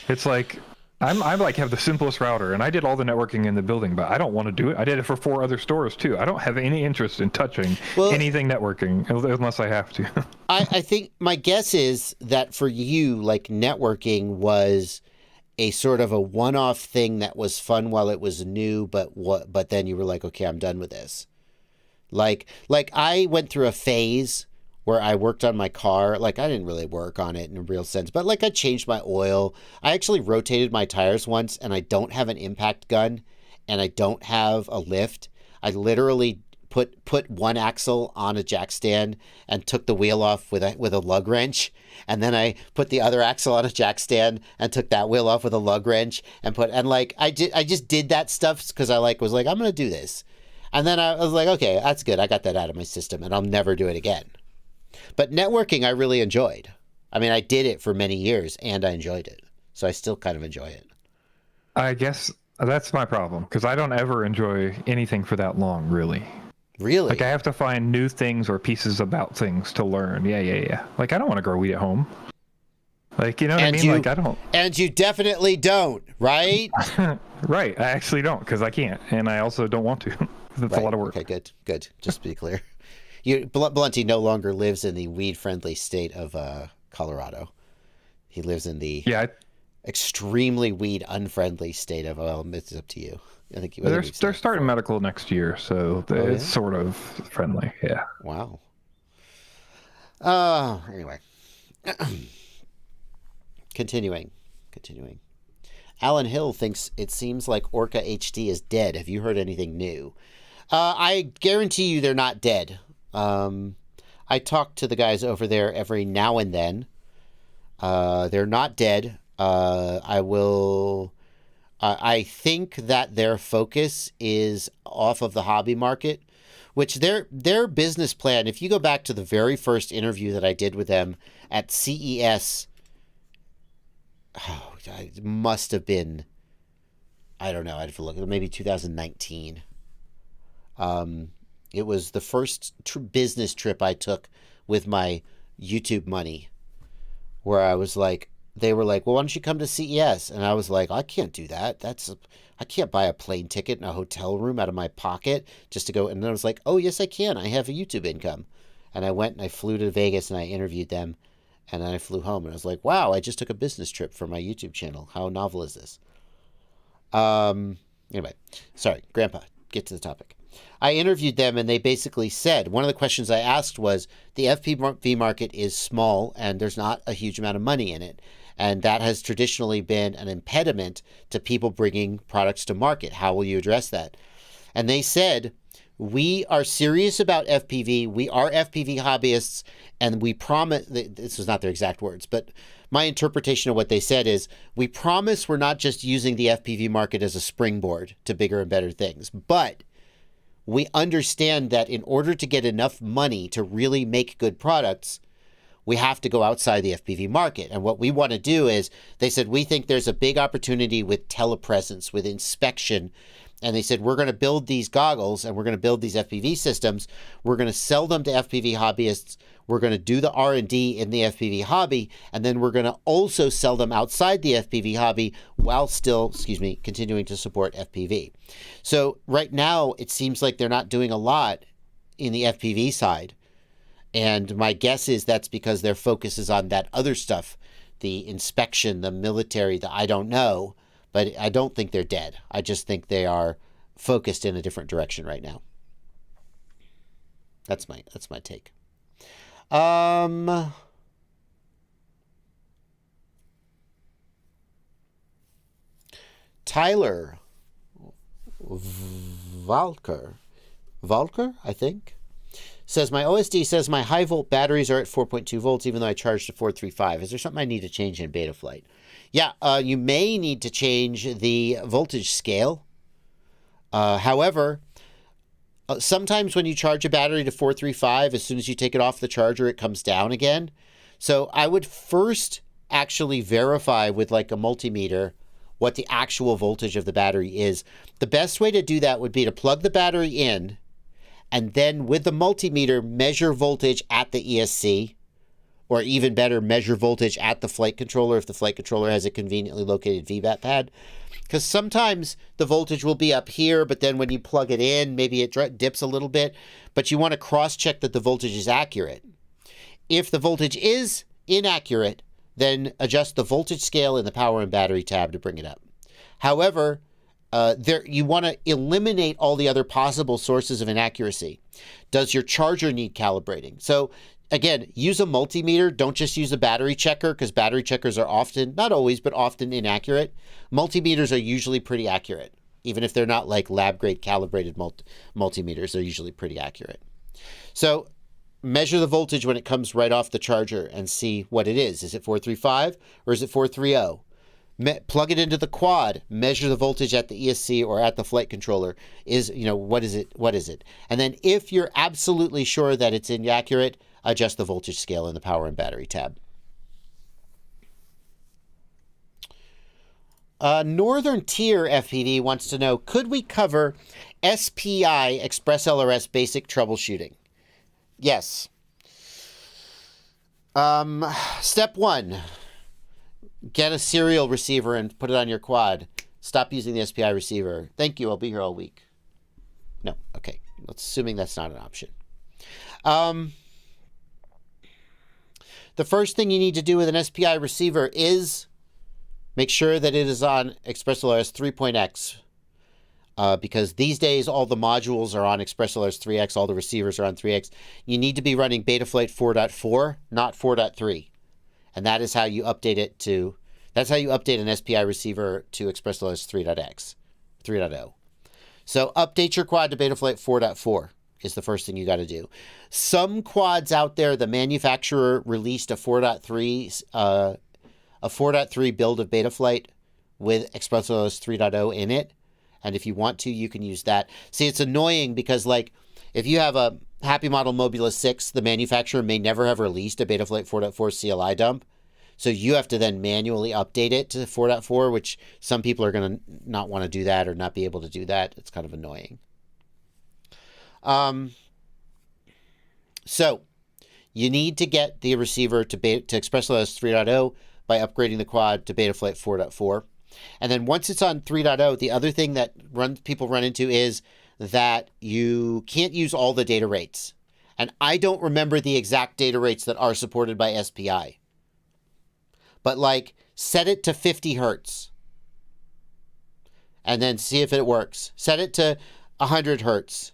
It's like, I like have the simplest router, and I did all the networking in the building, but I don't want to do it. I did it for 4 other stores too. I don't have any interest in touching anything networking unless I have to. I think my guess is that for you, like, networking was a sort of a one-off thing that was fun while it was new, but then you were like, okay, I'm done with this. Like I went through a phase where I worked on my car. Like, I didn't really work on it in a real sense, but like I changed my oil. I actually rotated my tires once, and I don't have an impact gun, and I don't have a lift. I literally put one axle on a jack stand and took the wheel off with a lug wrench, and then I put the other axle on a jack stand and took that wheel off with a lug wrench and I just did that stuff because I was like, I'm gonna do this, and then I was like, okay, that's good. I got that out of my system, and I'll never do it again. But networking, I really enjoyed. I mean, I did it for many years, and I enjoyed it, so I still kind of enjoy it. I guess that's my problem, because I don't ever enjoy anything for that long, really. Really? Like, I have to find new things or pieces about things to learn. Yeah. Like, I don't want to grow weed at home. Like, you know what I mean? Like, I don't. And you definitely don't, right? Right. I actually don't, because I can't. And I also don't want to. That's a lot of work. Okay, good. Just to be clear. Blunty no longer lives in the weed-friendly state of Colorado. He lives in the extremely weed-unfriendly state of, well, it's up to you. I think they're starting medical next year, so it's sort of friendly. Yeah. Wow. Anyway. Continuing. Alan Hill thinks it seems like Orca HD is dead. Have you heard anything new? I guarantee you they're not dead. I talk to the guys over there every now and then. They're not dead. I will I think that their focus is off of the hobby market, which their business plan, if you go back to the very first interview that I did with them at CES, it must have been, I don't know, I'd have to look, maybe 2019. It was the first business trip I took with my YouTube money, where I was like, they were like, well, why don't you come to CES? And I was like, I can't do that. I can't buy a plane ticket and a hotel room out of my pocket just to go. And I was like, oh, yes, I can. I have a YouTube income. And I went and I flew to Vegas and I interviewed them. And then I flew home and I was like, wow, I just took a business trip for my YouTube channel. How novel is this? Anyway, sorry, Grandpa, get to the topic. I interviewed them and they basically said, one of the questions I asked was, the FPV market is small and there's not a huge amount of money in it. And that has traditionally been an impediment to people bringing products to market. How will you address that? And they said, we are serious about FPV. We are FPV hobbyists. And we promise, this was not their exact words, but my interpretation of what they said is, we promise we're not just using the FPV market as a springboard to bigger and better things, but we understand that in order to get enough money to really make good products, we have to go outside the FPV market. And what we want to do is, they said, we think there's a big opportunity with telepresence, with inspection. And they said, we're going to build these goggles and we're going to build these FPV systems. We're going to sell them to FPV hobbyists. We're going to do the R&D in the FPV hobby. And then we're going to also sell them outside the FPV hobby while still, continuing to support FPV. So right now, it seems like they're not doing a lot in the FPV side. And my guess is that's because their focus is on that other stuff, the inspection, the military, the I don't know. But I don't think they're dead. I just think they are focused in a different direction right now. That's my take. Tyler Valker, I think, says, my OSD says my high volt batteries are at 4.2 volts, even though I charged to 435. Is there something I need to change in Betaflight? Yeah, you may need to change the voltage scale. However, sometimes when you charge a battery to 435, as soon as you take it off the charger, it comes down again. So I would first actually verify with like a multimeter what the actual voltage of the battery is. The best way to do that would be to plug the battery in, and then with the multimeter, measure voltage at the ESC, or even better, measure voltage at the flight controller if the flight controller has a conveniently located VBAT pad. Because sometimes the voltage will be up here, but then when you plug it in, maybe it dips a little bit. But you want to cross-check that the voltage is accurate. If the voltage is inaccurate, then adjust the voltage scale in the power and battery tab to bring it up. However, you want to eliminate all the other possible sources of inaccuracy. Does your charger need calibrating? So again, use a multimeter. Don't just use a battery checker, because battery checkers are often, not always, but often inaccurate. Multimeters are usually pretty accurate. Even if they're not like lab-grade calibrated multimeters, they're usually pretty accurate. So measure the voltage when it comes right off the charger and see what it is. Is it 435 or is it 430? Plug it into the quad, measure the voltage at the ESC or at the flight controller. What is it? And then if you're absolutely sure that it's inaccurate, adjust the voltage scale in the power and battery tab. Northern Tier FPV wants to know, could we cover SPI Express LRS basic troubleshooting? Yes. Step 1. Get a serial receiver and put it on your quad. Stop using the SPI receiver. Thank you, I'll be here all week. No, okay. Assuming that's not an option. The first thing you need to do with an SPI receiver is make sure that it is on ExpressLRS 3.x. Because these days, all the modules are on ExpressLRS 3x, all the receivers are on 3x. You need to be running Betaflight 4.4, not 4.3. And that is how you update it to, that's how you update an SPI receiver to ExpressLRS 3.x, 3.0. So update your quad to Betaflight 4.4 is the first thing you got to do. Some quads out there, the manufacturer released a 4.3 build of Betaflight with ExpressoOS 3.0 in it. And if you want to, you can use that. See, it's annoying because, like, if you have a Happy Model Mobula 6, the manufacturer may never have released a Betaflight 4.4 CLI dump. So you have to then manually update it to 4.4, which some people are going to not want to do that or not be able to do that. It's kind of annoying. So you need to get the receiver to ExpressoOS 3.0 by upgrading the quad to Betaflight 4.4. And then once it's on 3.0, the other thing that people run into is that you can't use all the data rates. And I don't remember the exact data rates that are supported by SPI. But, like, set it to 50 hertz. And then see if it works. Set it to 100 hertz.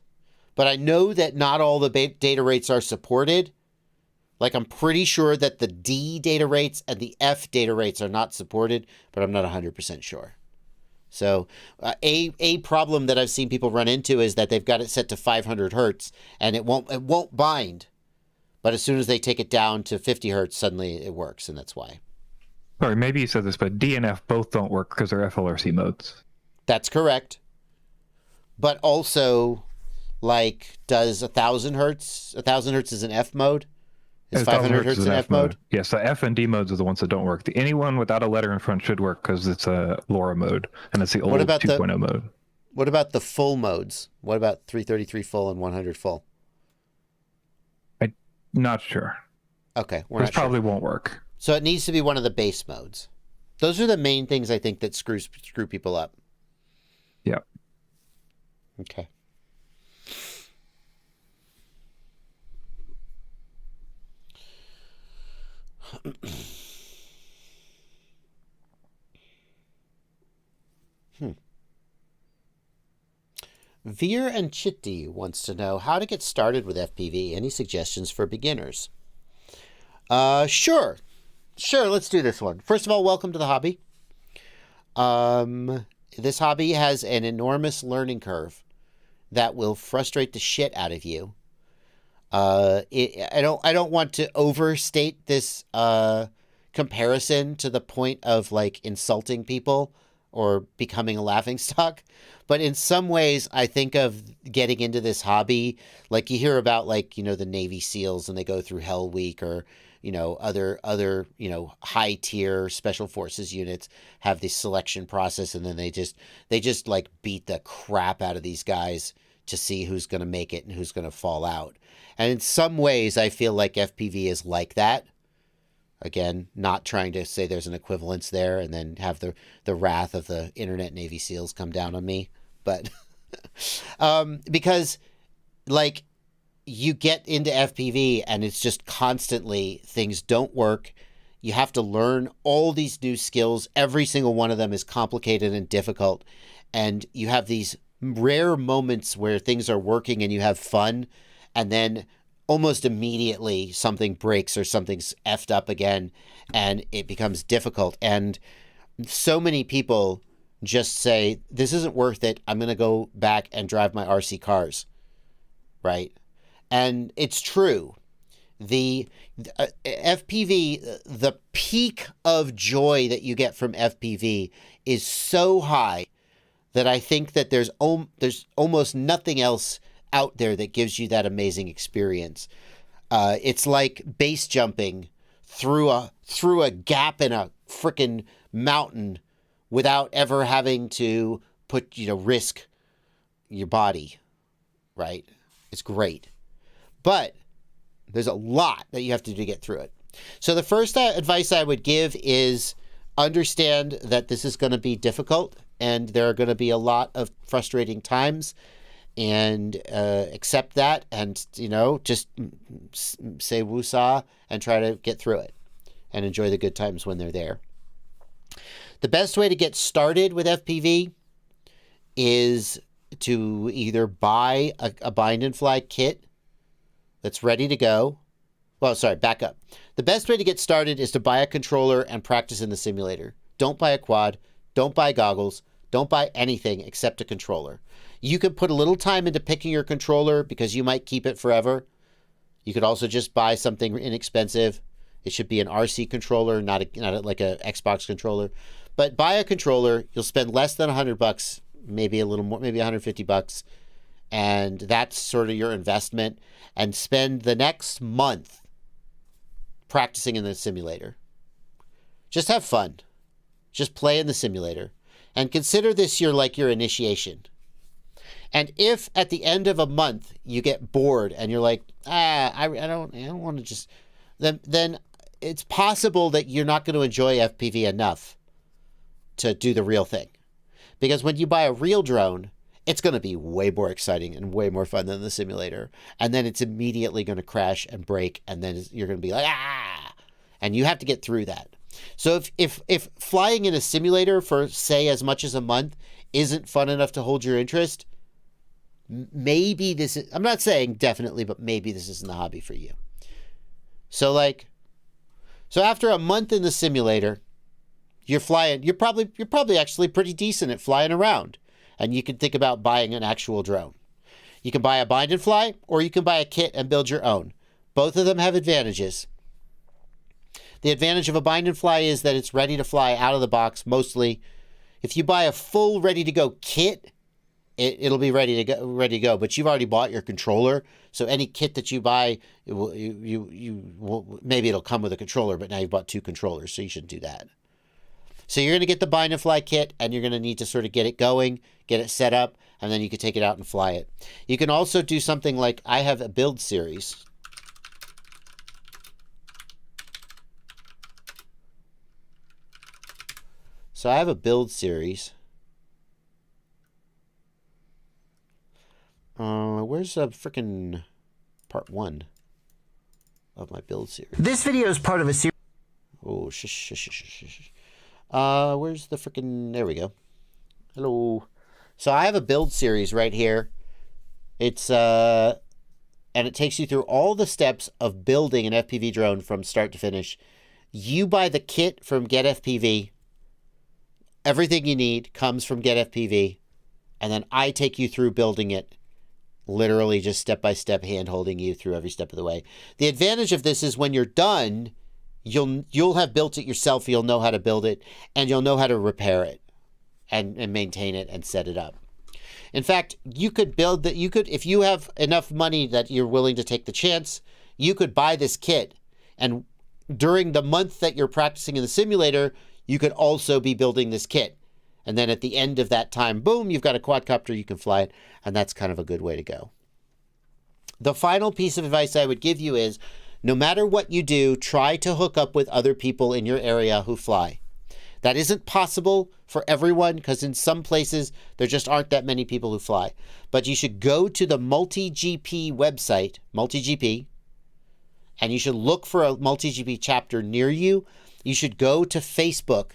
But I know that not all the data rates are supported. Like, I'm pretty sure that the D data rates and the F data rates are not supported, but I'm not 100% sure. So a problem that I've seen people run into is that they've got it set to 500 hertz and it won't bind. But as soon as they take it down to 50 hertz, suddenly it works, and that's why. Sorry, maybe you said this, but D and F both don't work because they're FLRC modes. That's correct. But also, like, does 1,000 hertz? 1,000 hertz is an F mode? Is 500 hertz an F mode? Yes, the F and D modes are the ones that don't work. Anyone without a letter in front should work because it's a LoRa mode, and it's the old 2.0 mode. What about the full modes? What about 333 full and 100 full? I'm not sure. Okay, This probably won't work. So it needs to be one of the base modes. Those are the main things I think that screw people up. Yep. Okay. Veer and Chitti wants to know how to get started with FPV. Any suggestions for beginners? Sure, let's do this one. First of all, welcome to the hobby. This hobby has an enormous learning curve that will frustrate the shit out of you. I don't want to overstate this comparison to the point of, like, insulting people or becoming a laughingstock. But in some ways, I think of getting into this hobby, like you hear about, like, the Navy SEALs and they go through Hell Week, or, other high tier special forces units have this selection process, and then they just like beat the crap out of these guys to see who's going to make it and who's going to fall out. And in some ways, I feel like FPV is like that. Again, not trying to say there's an equivalence there and then have the wrath of the internet Navy SEALs come down on me. But because, like, you get into FPV and it's just constantly things don't work. You have to learn all these new skills. Every single one of them is complicated and difficult. And you have these rare moments where things are working and you have fun, and then almost immediately something breaks or something's effed up again and it becomes difficult. And so many people just say, this isn't worth it. I'm going to go back and drive my RC cars. Right? And it's true. The FPV, the peak of joy that you get from FPV is so high that I think that there's almost nothing else out there that gives you that amazing experience. It's like base jumping through a gap in a frickin' mountain without ever having to risk your body, right? It's great. But there's a lot that you have to do to get through it. So the first advice I would give is understand that this is going to be difficult and there are going to be a lot of frustrating times. And accept that, and just say woosah and try to get through it and enjoy the good times when they're there. The best way to get started with FPV is to either buy a bind and fly kit that's ready to go. Well, sorry, back up. The best way to get started is to buy a controller and practice in the simulator. Don't buy a quad. Don't buy goggles. Don't buy anything except a controller. You could put a little time into picking your controller because you might keep it forever. You could also just buy something inexpensive. It should be an RC controller, not like a Xbox controller. But buy a controller. You'll spend less than $100, maybe a little more, maybe $150, and that's sort of your investment. And spend the next month practicing in the simulator. Just have fun. Just play in the simulator. And consider this your initiation. And if at the end of a month you get bored and you're like, I don't want to just, then it's possible that you're not going to enjoy FPV enough to do the real thing. Because when you buy a real drone, it's going to be way more exciting and way more fun than the simulator. And then it's immediately going to crash and break, and then you're going to be like, and you have to get through that. So if flying in a simulator for, say, as much as a month isn't fun enough to hold your interest, maybe this is, I'm not saying definitely, but maybe this isn't the hobby for you. So after a month in the simulator, you're probably actually pretty decent at flying around, and you can think about buying an actual drone. You can buy a bind and fly, or you can buy a kit and build your own. Both of them have advantages. The advantage of a bind and fly is that it's ready to fly out of the box mostly. If you buy a full ready to go kit, it'll be ready to go, but you've already bought your controller. So any kit that you buy, maybe it'll come with a controller, but now you've bought 2 controllers, so you shouldn't do that. So you're going to get the bind and fly kit, and you're going to need to sort of get it going, get it set up, and then you can take it out and fly it. You can also do something like, I have a build series. So I have a build series. Where's the frickin' part 1 of my build series? This video is part of a series. Oh, where's the frickin', there we go. Hello. So I have a build series right here. It's, and it takes you through all the steps of building an FPV drone from start to finish. You buy the kit from Get FPV. Everything you need comes from Get FPV. And then I take you through building it. Literally just step by step, hand holding you through every step of the way. The advantage of this is when you're done, you'll have built it yourself. You'll know how to build it, and you'll know how to repair it and maintain it and set it up. In fact, you could build that. You could, if you have enough money that you're willing to take the chance, you could buy this kit, and during the month that you're practicing in the simulator, you could also be building this kit. And then at the end of that time, boom, you've got a quadcopter, you can fly it, and that's kind of a good way to go. The final piece of advice I would give you is, no matter what you do, try to hook up with other people in your area who fly. That isn't possible for everyone, because in some places, there just aren't that many people who fly. But you should go to the MultiGP website, MultiGP, and you should look for a MultiGP chapter near you. You should go to Facebook.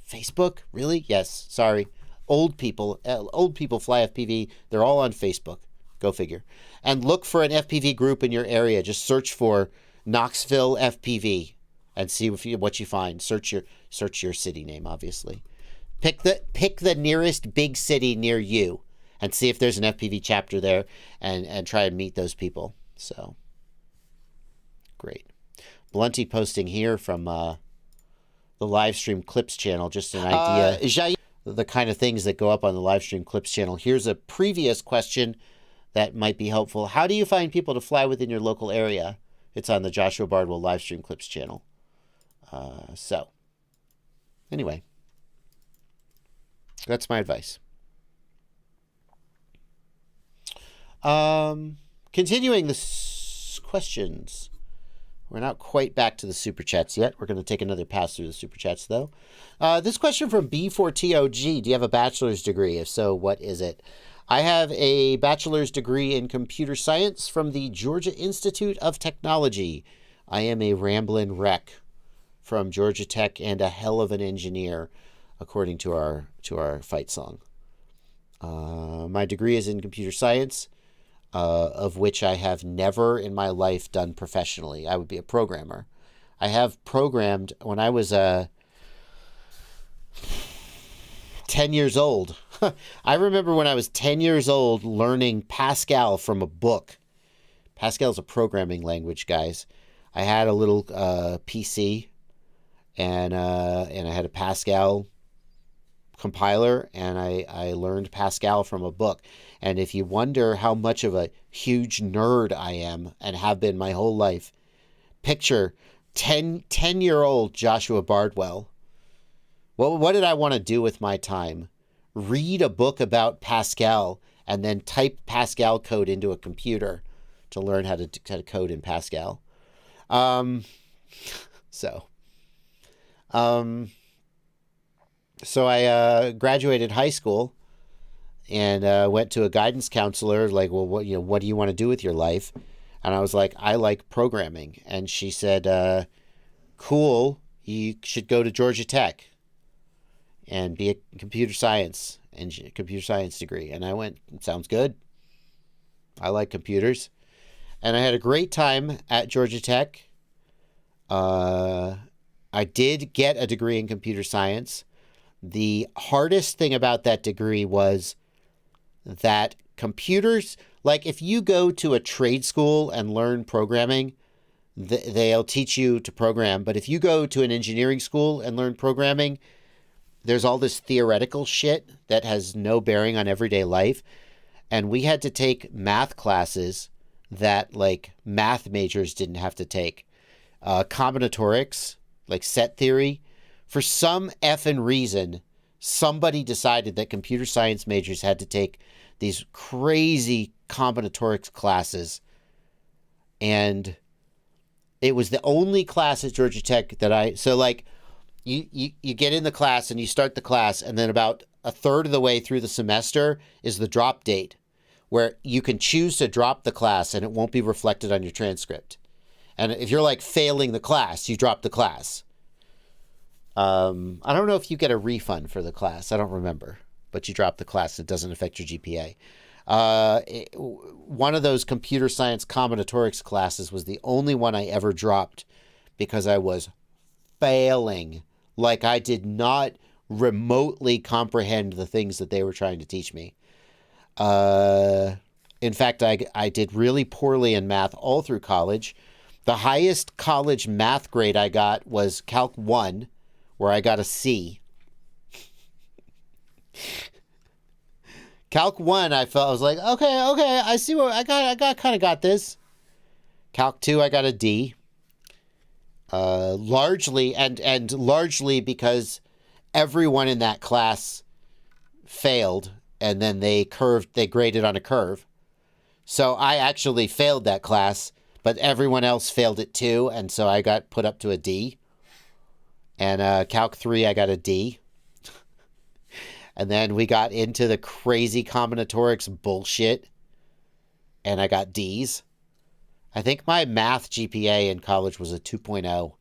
Facebook? Really? Yes. Sorry. Old people fly FPV. They're all on Facebook. Go figure. And look for an FPV group in your area. Just search for Knoxville FPV and see what you find. Search your city name, obviously. Pick the nearest big city near you and see if there's an FPV chapter there, and try and meet those people. So great. Blunty posting here from the Livestream Clips channel, just an idea. The kind of things that go up on the Livestream Clips channel. Here's a previous question that might be helpful. How do you find people to fly within your local area? It's on the Joshua Bardwell Livestream Clips channel. So, anyway, that's my advice. Continuing the questions. We're not quite back to the Super Chats yet. We're going to take another pass through the Super Chats, though. This question from B4TOG. Do you have a bachelor's degree? If so, what is it? I have a bachelor's degree in computer science from the Georgia Institute of Technology. I am a ramblin' wreck from Georgia Tech and a hell of an engineer, according to our fight song. My degree is in computer science, of which I have never in my life done professionally. I would be a programmer. I have programmed when I was 10 years old. I remember when I was 10 years old learning Pascal from a book. Pascal is a programming language, guys. I had a little PC, and I had a Pascal compiler, and I learned Pascal from a book. And if you wonder how much of a huge nerd I am and have been my whole life, picture 10-year-old Joshua Bardwell. What did I want to do with my time? Read a book about Pascal and then type Pascal code into a computer to learn how to code in Pascal. So I graduated high school and went to a guidance counselor, like, well, what do you want to do with your life? And I was like, I like programming. And she said, cool, you should go to Georgia Tech and be a computer science degree. And I went, sounds good. I like computers. And I had a great time at Georgia Tech. I did get a degree in computer science. The hardest thing about that degree was that computers, like if you go to a trade school and learn programming, they'll teach you to program. But if you go to an engineering school and learn programming, there's all this theoretical shit that has no bearing on everyday life. And we had to take math classes that like math majors didn't have to take. Combinatorics, like set theory. For some effing reason, somebody decided that computer science majors had to take these crazy combinatorics classes. And it was the only class at Georgia Tech that so like you get in the class and you start the class, and then about a third of the way through the semester is the drop date, where you can choose to drop the class and it won't be reflected on your transcript. And if you're like failing the class, you drop the class. I don't know if you get a refund for the class. I don't remember, but you drop the class. It doesn't affect your GPA. One of those computer science combinatorics classes was the only one I ever dropped because I was failing. Like I did not remotely comprehend the things that they were trying to teach me. In fact, I did really poorly in math all through college. The highest college math grade I got was Calc 1, where I got a C. Calc 1, I was like, okay, I see what I kind of got this. Calc 2, I got a D. Largely because everyone in that class failed, and then they graded on a curve. So I actually failed that class, but everyone else failed it too, and so I got put up to a D. And Calc 3, I got a D. And then we got into the crazy combinatorics bullshit, and I got Ds. I think my math GPA in college was a 2.0.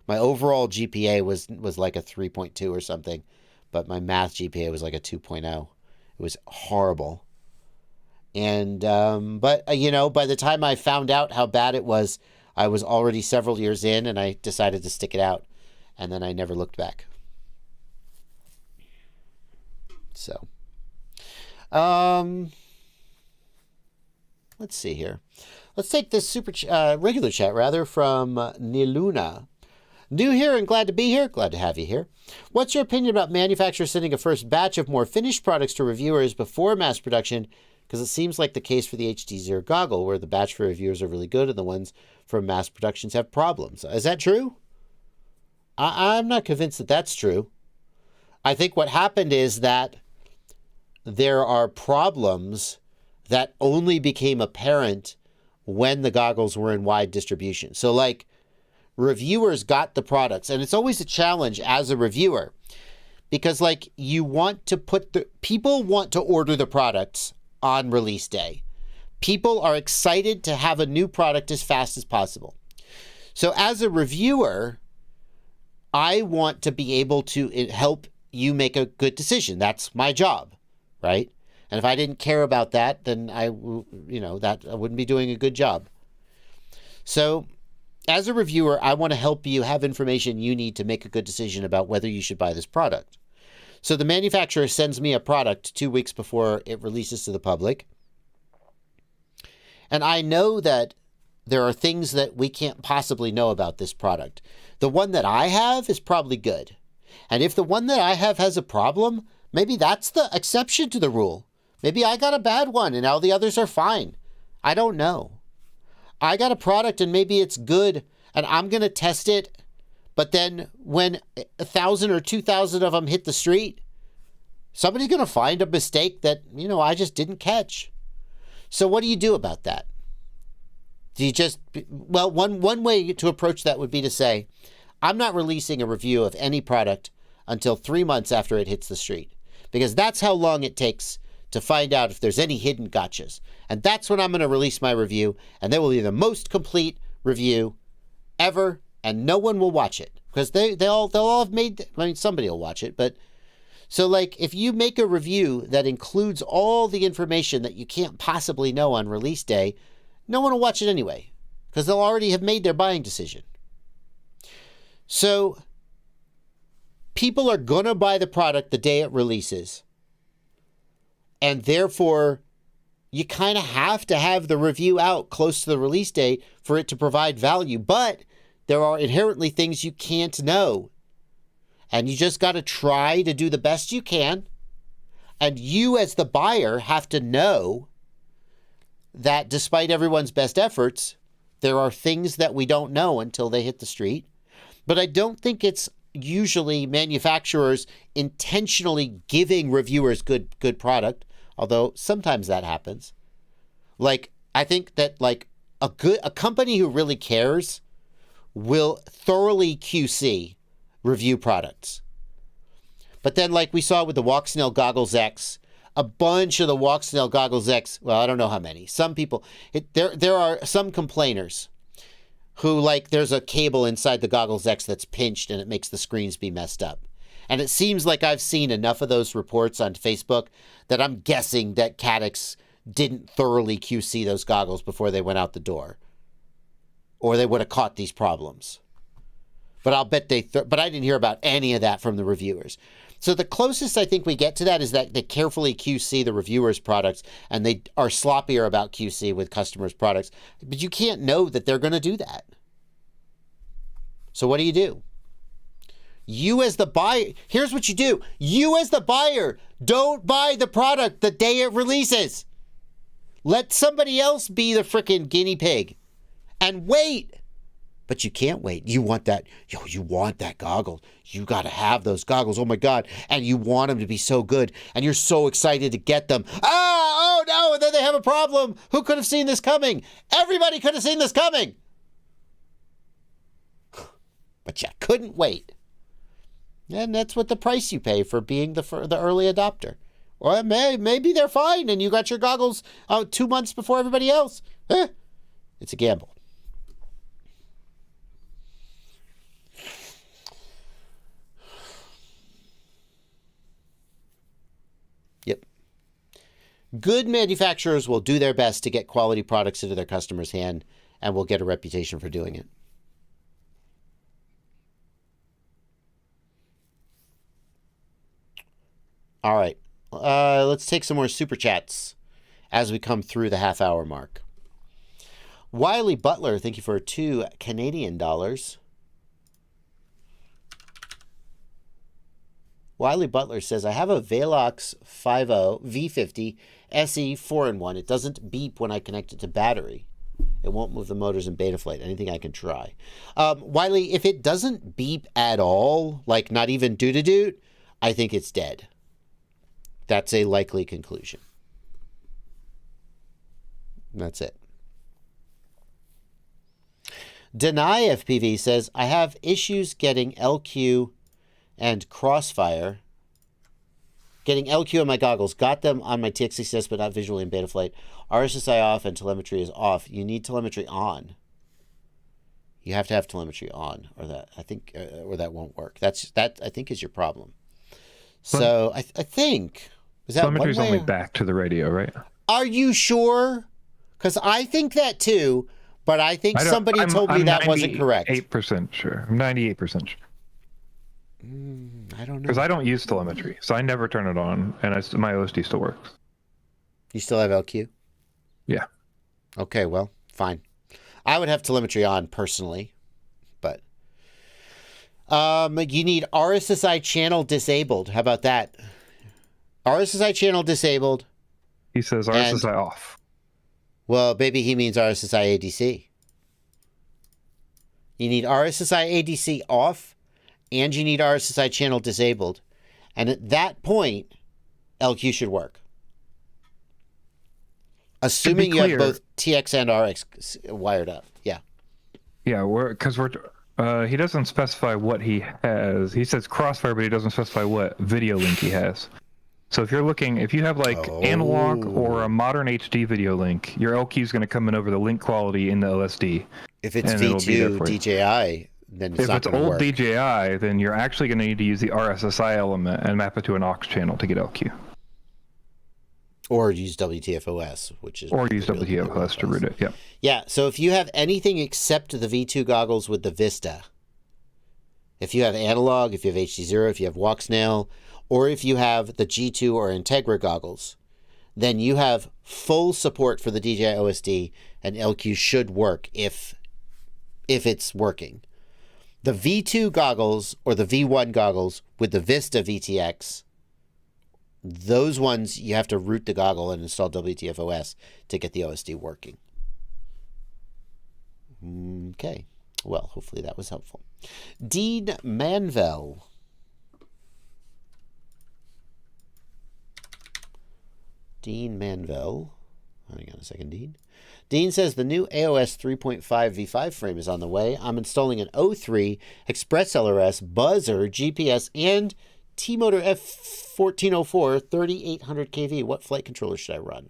My overall GPA was like a 3.2 or something, but my math GPA was like a 2.0. It was horrible. And but by the time I found out how bad it was, I was already several years in, and I decided to stick it out. And then I never looked back. So, let's see here. Let's take this regular chat rather from Niluna. New here and glad to be here. Glad to have you here. What's your opinion about manufacturers sending a first batch of more finished products to reviewers before mass production? Because it seems like the case for the HD0 goggle, where the batch for reviewers are really good and the ones for mass productions have problems. Is that true? I'm not convinced that that's true. I think what happened is that there are problems that only became apparent when the goggles were in wide distribution. So like reviewers got the products, and it's always a challenge as a reviewer because like you want to people want to order the products on release day. People are excited to have a new product as fast as possible. So as a reviewer, I want to be able to help you make a good decision. That's my job, right? And if I didn't care about that, then I wouldn't be doing a good job. So as a reviewer, I want to help you have information you need to make a good decision about whether you should buy this product. So the manufacturer sends me a product 2 weeks before it releases to the public. And I know that there are things that we can't possibly know about this product. The one that I have is probably good. And if the one that I have has a problem, maybe that's the exception to the rule. Maybe I got a bad one and all the others are fine. I don't know. I got a product and maybe it's good and I'm going to test it. But then when 1,000 or 2,000 of them hit the street, somebody's going to find a mistake that, I just didn't catch. So what do you do about that? Do you just, one way to approach that would be to say, I'm not releasing a review of any product until 3 months after it hits the street, because that's how long it takes to find out if there's any hidden gotchas. And that's when I'm going to release my review, and that will be the most complete review ever, and no one will watch it because they'll all have made, somebody will watch it, but so like if you make a review that includes all the information that you can't possibly know on release day, no one will watch it anyway because they'll already have made their buying decision. So people are going to buy the product the day it releases. And therefore, you kind of have to have the review out close to the release date for it to provide value. But there are inherently things you can't know. And you just got to try to do the best you can. And you as the buyer have to know that despite everyone's best efforts, there are things that we don't know until they hit the street. But I don't think it's usually manufacturers intentionally giving reviewers good product, although sometimes that happens. Like, I think that like a company who really cares will thoroughly QC review products. But then like we saw with the Walksnail Goggles X, a bunch of the Walksnail Goggles X, well, I don't know how many. Some people, there are some complainers who like there's a cable inside the Goggles X that's pinched and it makes the screens be messed up. And it seems like I've seen enough of those reports on Facebook that I'm guessing that Caddx didn't thoroughly QC those goggles before they went out the door. Or they would have caught these problems. But I'll bet but I didn't hear about any of that from the reviewers. So the closest I think we get to that is that they carefully QC the reviewers' products and they are sloppier about QC with customers' products. But you can't know that they're going to do that. So what do? You as the buyer, here's what you do. You as the buyer, don't buy the product the day it releases. Let somebody else be the frickin' guinea pig and wait. But you can't wait. You want that. You want that goggle. You got to have those goggles. Oh my God. And you want them to be so good. And you're so excited to get them. Oh no. And then they have a problem. Who could have seen this coming? Everybody could have seen this coming. But you couldn't wait. And that's what the price you pay for being the early adopter. Or maybe they're fine and you got your goggles 2 months before everybody else. It's a gamble. Yep. Good manufacturers will do their best to get quality products into their customers' hand and will get a reputation for doing it. All right. Let's take some more super chats as we come through the half-hour mark. Wiley Butler, thank you for $2 Canadian. Wiley Butler says, I have a Velox 50 V50 SE 4-in-1. It doesn't beep when I connect it to battery. It won't move the motors in Betaflight. Anything I can try? Wiley, if it doesn't beep at all, like not even doot-a-doot, I think it's dead. That's a likely conclusion. That's it. Deny FPV says, I have issues getting LQ and Crossfire. Getting LQ on my goggles. Got them on my TX66, but not visually in Betaflight. RSSI off and telemetry is off. You need telemetry on. You have to have telemetry on, or that won't work. That I think is your problem. So I think is that telemetry's one way? Only back to the radio, right? Are you sure? Because I think that too, but I think somebody told me that wasn't correct. 8% sure. I'm 98% sure. I don't know. Because I don't use telemetry, so I never turn it on, and my OSD still works. You still have LQ? Yeah. Okay, well, fine. I would have telemetry on personally, but you need RSSI channel disabled. How about that? RSSI channel disabled. He says RSSI off. Well, maybe he means RSSI ADC. You need RSSI ADC off, and you need RSSI channel disabled. And at that point, LQ should work. Assuming you have both TX and RX wired up. Yeah. Yeah, because he doesn't specify what he has. He says Crossfire, but he doesn't specify what video link he has. So if you have like analog or a modern HD video link, your LQ is going to come in over the link quality in the OSD. If it's V2 DJI, then it's not going to work. If it's old DJI, then you're actually going to need to use the RSSI element and map it to an aux channel to get LQ. Or use WTFOS, which is... Or use WTFOS to route it, yeah. Yeah, so if you have anything except the V2 goggles with the Vista, if you have analog, if you have HD0, if you have Walksnail, or if you have the G2 or Integra goggles, then you have full support for the DJI OSD, and LQ should work if it's working. The V2 goggles or the V1 goggles with the Vista VTX, those ones you have to root the goggle and install WTFOS to get the OSD working. Okay. Well, hopefully that was helpful. Dean Manvel. Dean Manvel. Hang on a second, Dean. Dean says the new AOS 3.5 V5 frame is on the way. I'm installing an O3 Express LRS, buzzer, GPS, and T-Motor F1404 3800 kV. What flight controller should I run?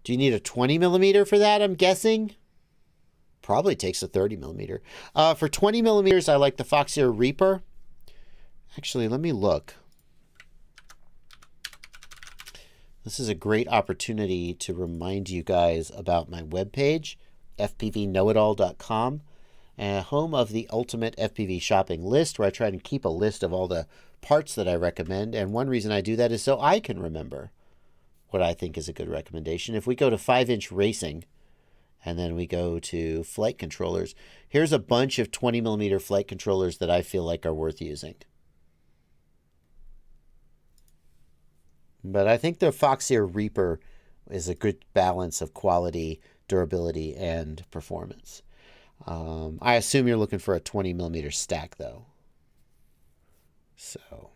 Do you need a 20 millimeter for that, I'm guessing? Probably takes a 30 millimeter. For 20 millimeters, I like the Foxeer Reaper. Actually, let me look. This is a great opportunity to remind you guys about my webpage, fpvknowitall.com, home of the ultimate FPV shopping list, where I try to keep a list of all the parts that I recommend. And one reason I do that is so I can remember what I think is a good recommendation. If we go to 5-inch racing, and then we go to flight controllers, here's a bunch of 20 millimeter flight controllers that I feel like are worth using. But I think the Foxeer Reaper is a good balance of quality, durability, and performance. I assume you're looking for a 20 millimeter stack, though. So.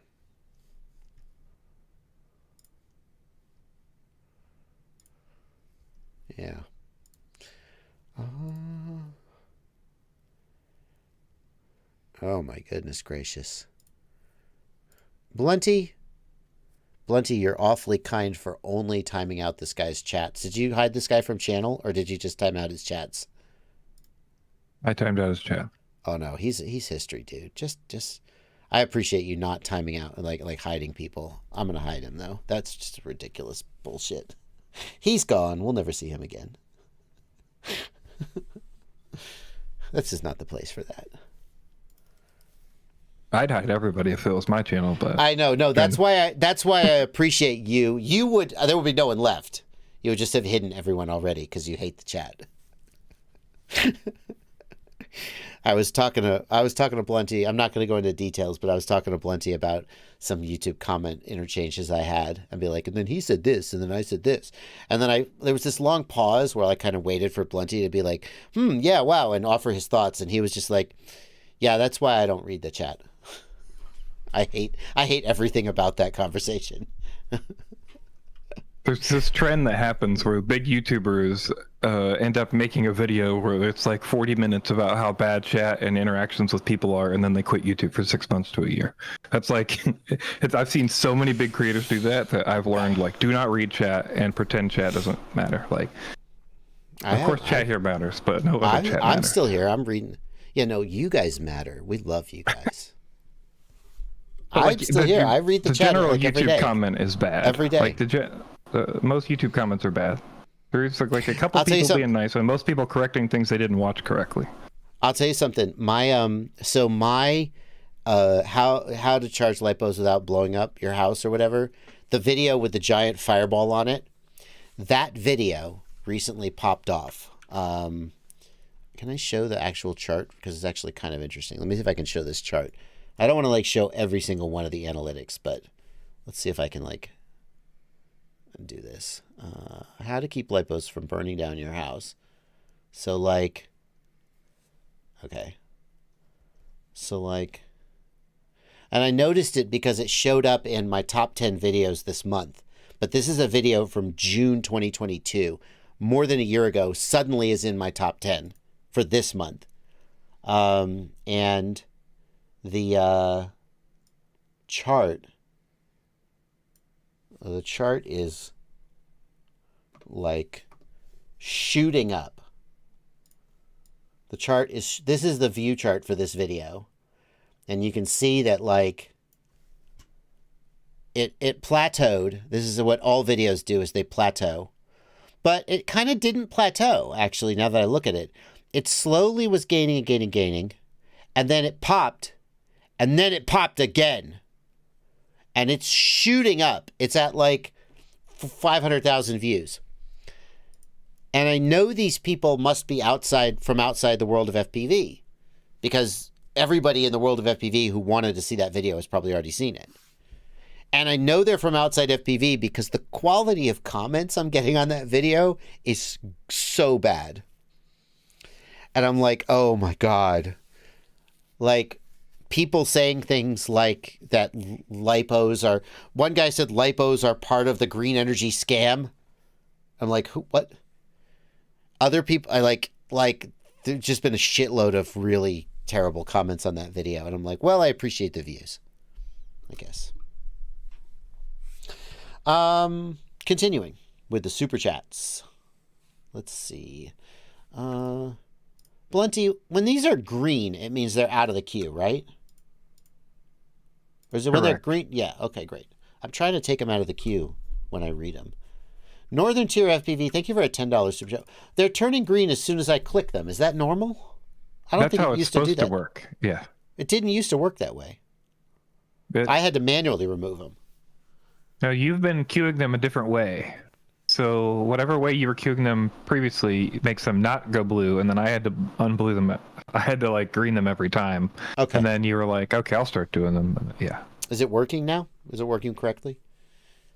Yeah. Oh, my goodness gracious. Blunty, you're awfully kind for only timing out this guy's chats. Did you hide this guy from channel, or did you just time out his chats? I timed out his chat. Oh no, he's history, dude. Just I appreciate you not timing out, like hiding people. I'm gonna hide him though. That's just ridiculous bullshit. He's gone. We'll never see him again. That's just not the place for that. I'd hide everybody if it was my channel, but I know. No, that's why I appreciate you. There would be no one left. You would just have hidden everyone already because you hate the chat. I was talking to Blunty. I'm not going to go into details, but I was talking to Blunty about some YouTube comment interchanges I had, and be like, and then he said this, and then I said this, and then there was this long pause where I kind of waited for Blunty to be like, yeah, wow, and offer his thoughts, and he was just like, yeah, that's why I don't read the chat. I hate everything about that conversation. There's this trend that happens where big YouTubers end up making a video where it's like 40 minutes about how bad chat and interactions with people are, and then they quit YouTube for 6 months to a year. That's like, I've seen so many big creators do that I've learned, like, do not read chat and pretend chat doesn't matter. Like, of course chat here matters, but no other chat matters. I'm still here. I'm reading. Yeah, no, you guys matter. We love you guys. I'm still here. I read the chat. The general like YouTube comment is bad. Every day. Like most YouTube comments are bad. There's like a couple people being nice, and most people correcting things they didn't watch correctly. I'll tell you something. My how to charge lipos without blowing up your house or whatever, the video with the giant fireball on it, that video recently popped off. Can I show the actual chart? Because it's actually kind of interesting. Let me see if I can show this chart. I don't want to like show every single one of the analytics, but let's see if I can like do this. How to keep lipos from burning down your house. So like, okay. So like, and I noticed it because it showed up in my top 10 videos this month. But this is a video from June 2022. More than a year ago, suddenly is in my top 10 for this month. And the chart is like shooting up. The chart is, this is the view chart for this video. And you can see that like it plateaued. This is what all videos do, is they plateau. But it kind of didn't plateau, actually, now that I look at it. It slowly was gaining and gaining and gaining. And then it popped. And then it popped again. And it's shooting up. It's at like 500,000 views. And I know these people must be from outside the world of FPV. Because everybody in the world of FPV who wanted to see that video has probably already seen it. And I know they're from outside FPV because the quality of comments I'm getting on that video is so bad. And I'm like, oh my God. Like, people saying things like that lipos are... One guy said lipos are part of the green energy scam. I'm like, who, what? Other people, I like, there's just been a shitload of really terrible comments on that video. And I'm like, well, I appreciate the views, I guess. Continuing with the super chats. Let's see. Blunty, when these are green, it means they're out of the queue, right? Or is it when they're green? Yeah, okay, great. I'm trying to take them out of the queue when I read them. Northern Tier FPV, thank you for a $10 super chat. They're turning green as soon as I click them. Is that normal? I don't think it used to do that. That's how it's supposed to work, yeah. It didn't used to work that way. I had to manually remove them. No, you've been queuing them a different way. So whatever way you were queuing them previously makes them not go blue, and then I had to unblue them. I had to like green them every time. Okay. And then you were like, okay, I'll start doing them. Yeah. Is it working now? Is it working correctly?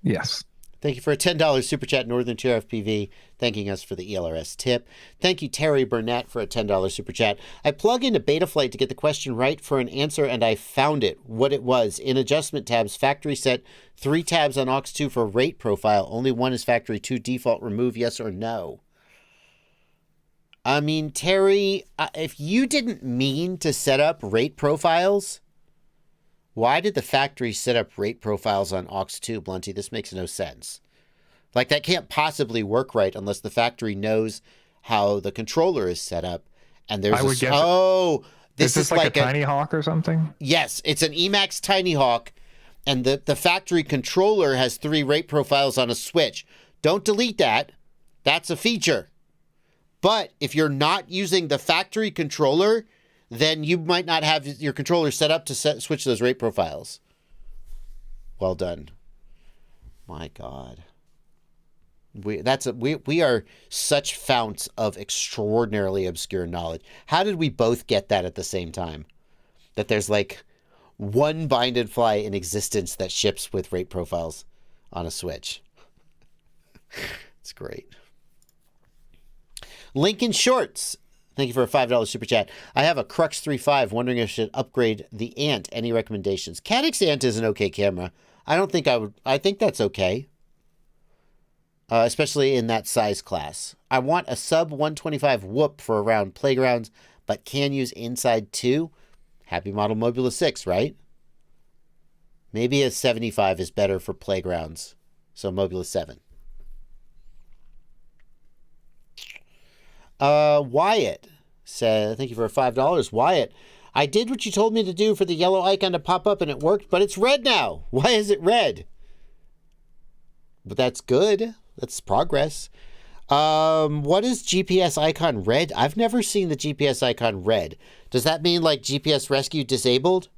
Yes. Thank you for a $10 super chat, Northern Tier FPV, thanking us for the ELRS tip. Thank you, Terry Burnett, for a $10 super chat. I plug into Betaflight to get the question right for an answer, and I found it, what it was. In adjustment tabs, factory set, 3 tabs on aux2 for rate profile. Only 1 is factory 2 default. Remove yes or no. I mean, Terry, if you didn't mean to set up rate profiles, why did the factory set up rate profiles on aux2, Blunty? This makes no sense. Like, that can't possibly work right unless the factory knows how the controller is set up. And there's this is like a Tiny Hawk or something? Yes, it's an Emacs Tiny Hawk, and the factory controller has 3 rate profiles on a switch. Don't delete that. That's a feature. But if you're not using the factory controller, then you might not have your controller set up to switch those rate profiles. Well done. My God. We are such founts of extraordinarily obscure knowledge. How did we both get that at the same time? That there's like one binded fly in existence that ships with rate profiles on a switch. It's great. Lincoln Shorts, thank you for a $5 super chat. I have a Crux 3.5, wondering if I should upgrade the Ant. Any recommendations? Cadix Ant is an okay camera. I think that's okay. Especially in that size class. I want a sub 125 whoop for around playgrounds, but can use inside too. Happy model Mobula 6, right? Maybe a 75 is better for playgrounds. So Mobula 7. Wyatt said, thank you for $5. Wyatt, I did what you told me to do for the yellow icon to pop up and it worked, but it's red now. Why is it red? But that's good. That's progress. What is GPS icon red? I've never seen the GPS icon red. Does that mean like GPS rescue disabled?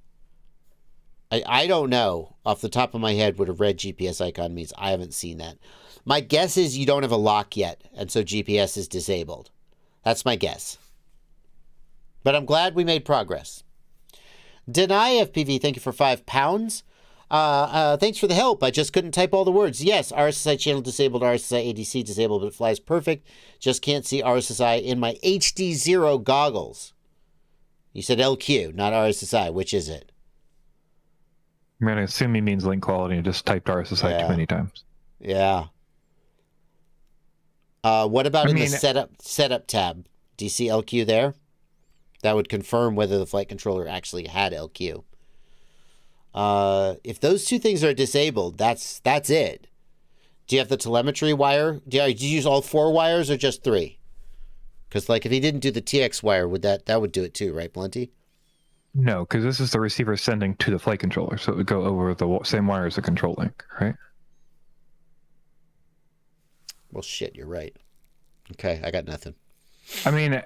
I don't know off the top of my head what a red GPS icon means. I haven't seen that. My guess is you don't have a lock yet, and so GPS is disabled. That's my guess. But I'm glad we made progress. Deny FPV, thank you for £5. Thanks for the help. I just couldn't type all the words. Yes, RSSI channel disabled, RSSI ADC disabled, but it flies perfect. Just can't see RSSI in my HD0 goggles. You said LQ, not RSSI. Which is it? I'm going to assume he means link quality and just typed RSSI too many times. Yeah. What about the setup tab? Do you see LQ there? That would confirm whether the flight controller actually had LQ. If those two things are disabled, that's it. Do you have the telemetry wire? Do you use all 4 wires or just 3? Because like if he didn't do the TX wire, that would do it too, right, Plenty? No, because this is the receiver sending to the flight controller, so it would go over the same wire as the control link, right? Well, shit, you're right. Okay, I got nothing. I mean,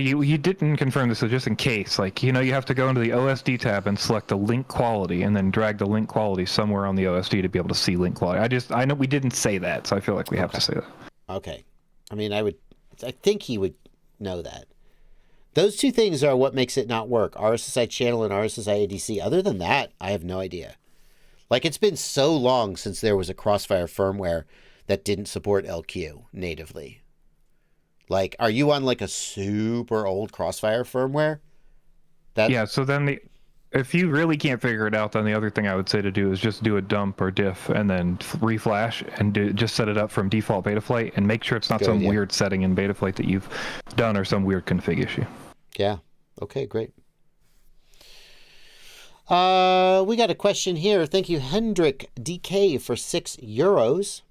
you didn't confirm this, so just in case, like, you have to go into the OSD tab and select the link quality, and then drag the link quality somewhere on the OSD to be able to see link quality. I know we didn't say that, so I feel like we have to say that. Okay. I mean, I think he would know that. Those two things are what makes it not work. RSSI channel and RSSI ADC. Other than that, I have no idea. Like, it's been so long since there was a Crossfire firmware that didn't support LQ natively. Like, are you on like a super old Crossfire firmware? Yeah, so then if you really can't figure it out, then the other thing I would say to do is just do a dump or diff and then reflash and just set it up from default Betaflight and make sure it's not some weird setting in Betaflight that you've done or some weird config issue. Yeah. Okay, great. We got a question here. Thank you, Hendrik DK, for €6.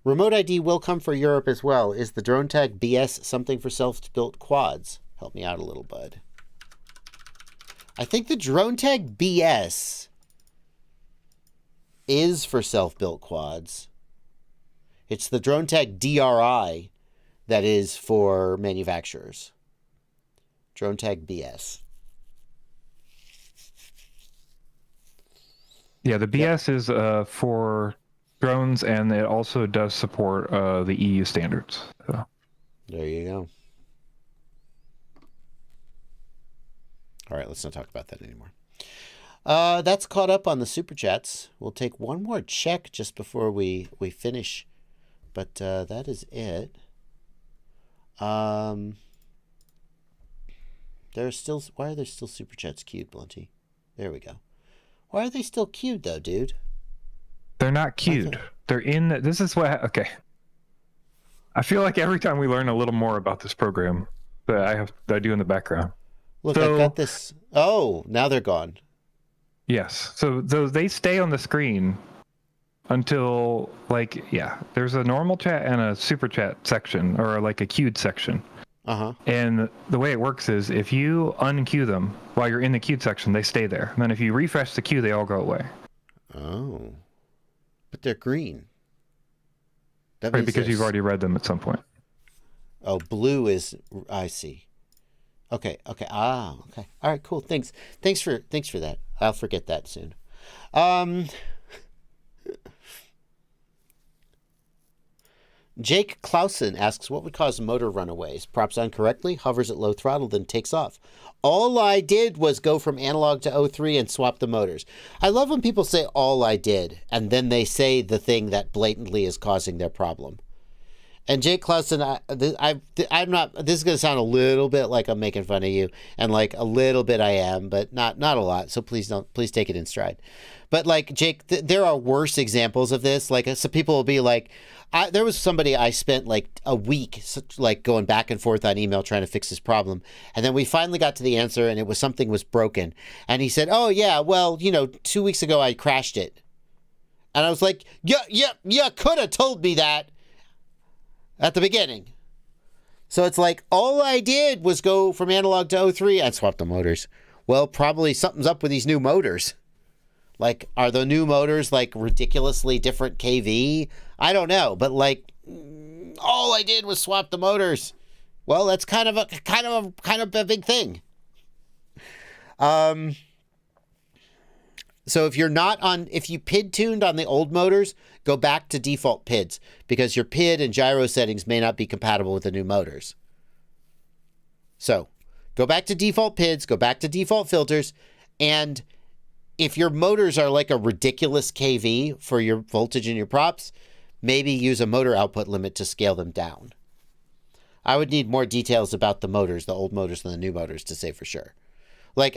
Remote ID will come for Europe as well. Is the drone tag BS something for self-built quads? Help me out a little, bud. I think the drone tag BS is for self-built quads. It's the drone tag DRI that is for manufacturers. Drone tag BS. Yeah, the BS is for drones, and it also does support the EU standards. So. There you go. All right, let's not talk about that anymore. That's caught up on the Super Chats. We'll take one more check just before we finish. But that is it. Why are there still Super Chats queued, Blunty? There we go. Why are they still queued, though, dude? They're not queued. They're in... This is what... Okay. I feel like every time we learn a little more about this program that I do in the background. Look, I've got this... Oh, now they're gone. Yes. So they stay on the screen until, like, yeah, there's a normal chat and a super chat section, or like a queued section. Uh-huh. And the way it works is if you unqueue them while you're in the queued section, they stay there. And then if you refresh the queue, they all go away. Oh. But they're green. That right, because you've already read them at some point. Oh, blue is... I see. Okay. Ah, okay. All right, cool. Thanks for that. I'll forget that soon. Jake Clausen asks, what would cause motor runaways? Props on correctly, hovers at low throttle, then takes off. All I did was go from analog to O3 and swap the motors. I love when people say all I did, and then they say the thing that blatantly is causing their problem. And Jake Clausen, I'm not, this is going to sound a little bit like I'm making fun of you, and like a little bit I am, but not a lot, so please take it in stride. But like, Jake, there are worse examples of this. Like, some people will be like, there was somebody I spent like a week like going back and forth on email trying to fix this problem. And then we finally got to the answer, and it was something was broken. And he said, oh yeah, well, 2 weeks ago I crashed it. And I was like, yeah, could have told me that at the beginning. So it's like, all I did was go from analog to O3 and swap the motors. Well, probably something's up with these new motors. Like, are the new motors like ridiculously different kV? I don't know, but like, all I did was swap the motors. Well, that's kind of a big thing. So if you PID tuned on the old motors, go back to default PIDs because your PID and gyro settings may not be compatible with the new motors. So go back to default PIDs, go back to default filters, and if your motors are like a ridiculous kV for your voltage in your props, maybe use a motor output limit to scale them down. I would need more details about the motors, the old motors and the new motors, to say for sure. Like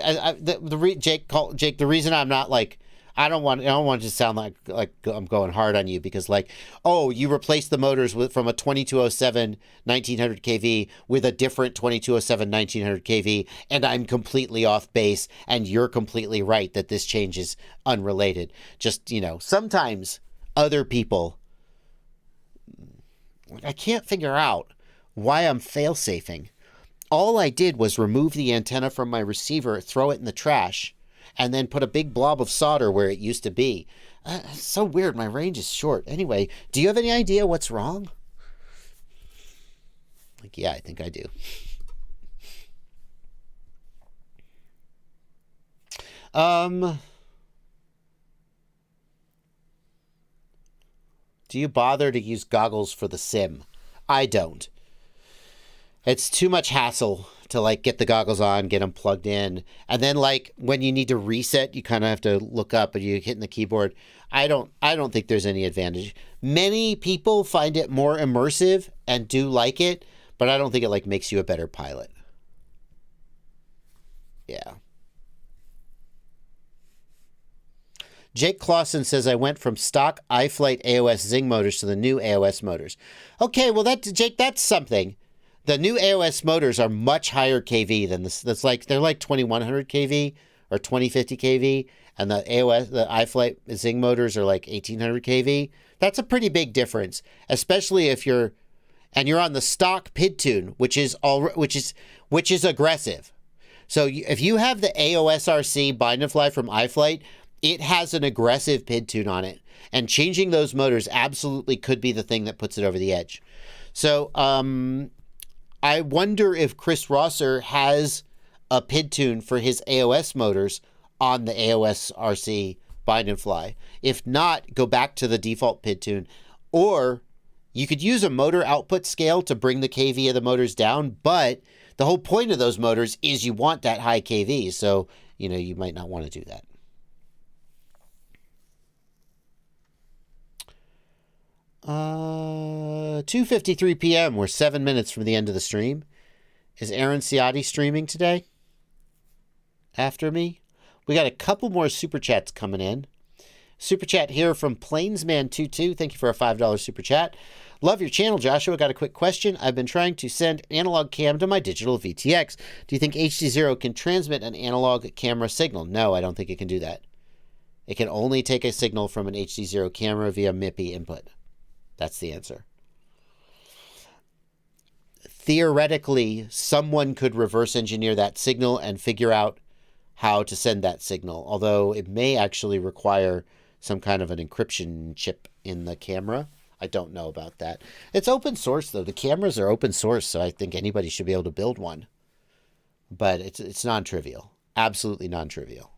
Jake, the reason I'm not like, I don't want it to sound like I'm going hard on you because like, oh, you replaced the motors from a 2207 1900 kV with a different 2207 1900 kV, and I'm completely off base, and you're completely right that this change is unrelated. Just, sometimes other people, I can't figure out why I'm fail-safing. All I did was remove the antenna from my receiver, throw it in the trash, and then put a big blob of solder where it used to be. It's so weird. My range is short. Anyway, do you have any idea what's wrong? Like, yeah, I think I do. Do you bother to use goggles for the sim? I don't. It's too much hassle to like get the goggles on, get them plugged in, and then like when you need to reset, you kind of have to look up and you hitting the keyboard. I don't think there's any advantage. Many people find it more immersive and do like it, but I don't think it like makes you a better pilot. Yeah. Jake Clausen says I went from stock iFlight AOS Zing motors to the new AOS motors. Okay, well Jake, that's something. The new AOS motors are much higher kV than this. They're like 2100 kV or 2050 kV, and the iFlight Zing motors are like 1800 kV. That's a pretty big difference, especially if you're on the stock PID tune, which is aggressive. So if you have the AOS RC bind and fly from iFlight, it has an aggressive PID tune on it, and changing those motors absolutely could be the thing that puts it over the edge. So, I wonder if Chris Rosser has a PID tune for his AOS motors on the AOS RC bind and fly. If not, go back to the default PID tune. Or you could use a motor output scale to bring the kV of the motors down, but the whole point of those motors is you want that high kV, so you might not want to do that. Uh, 2:53 p.m. We're 7 minutes from the end of the stream. Is Aaron Ciotti streaming today? After me? We got a couple more super chats coming in. Super chat here from Plainsman22. Thank you for a $5 super chat. Love your channel, Joshua. Got a quick question. I've been trying to send analog cam to my digital VTX. Do you think HD0 can transmit an analog camera signal? No, I don't think it can do that. It can only take a signal from an HD0 camera via MIPI input. That's the answer. Theoretically, someone could reverse engineer that signal and figure out how to send that signal, although it may actually require some kind of an encryption chip in the camera. I don't know about that. It's open source, though. The cameras are open source, so I think anybody should be able to build one. But it's non-trivial. Absolutely non-trivial.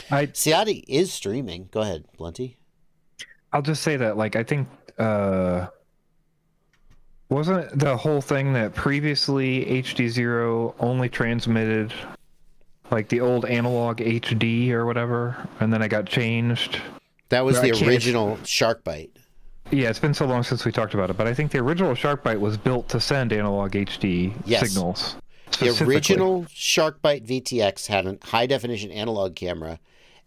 Ciotti is streaming. Go ahead, Blunty. I'll just say that, I think, wasn't the whole thing that previously HD0 only transmitted, the old analog HD or whatever, and then it got changed? That was the original SharkBite. Yeah, it's been so long since we talked about it, but I think the original SharkBite was built to send analog HD signals. The original SharkBite VTX had a high-definition analog camera,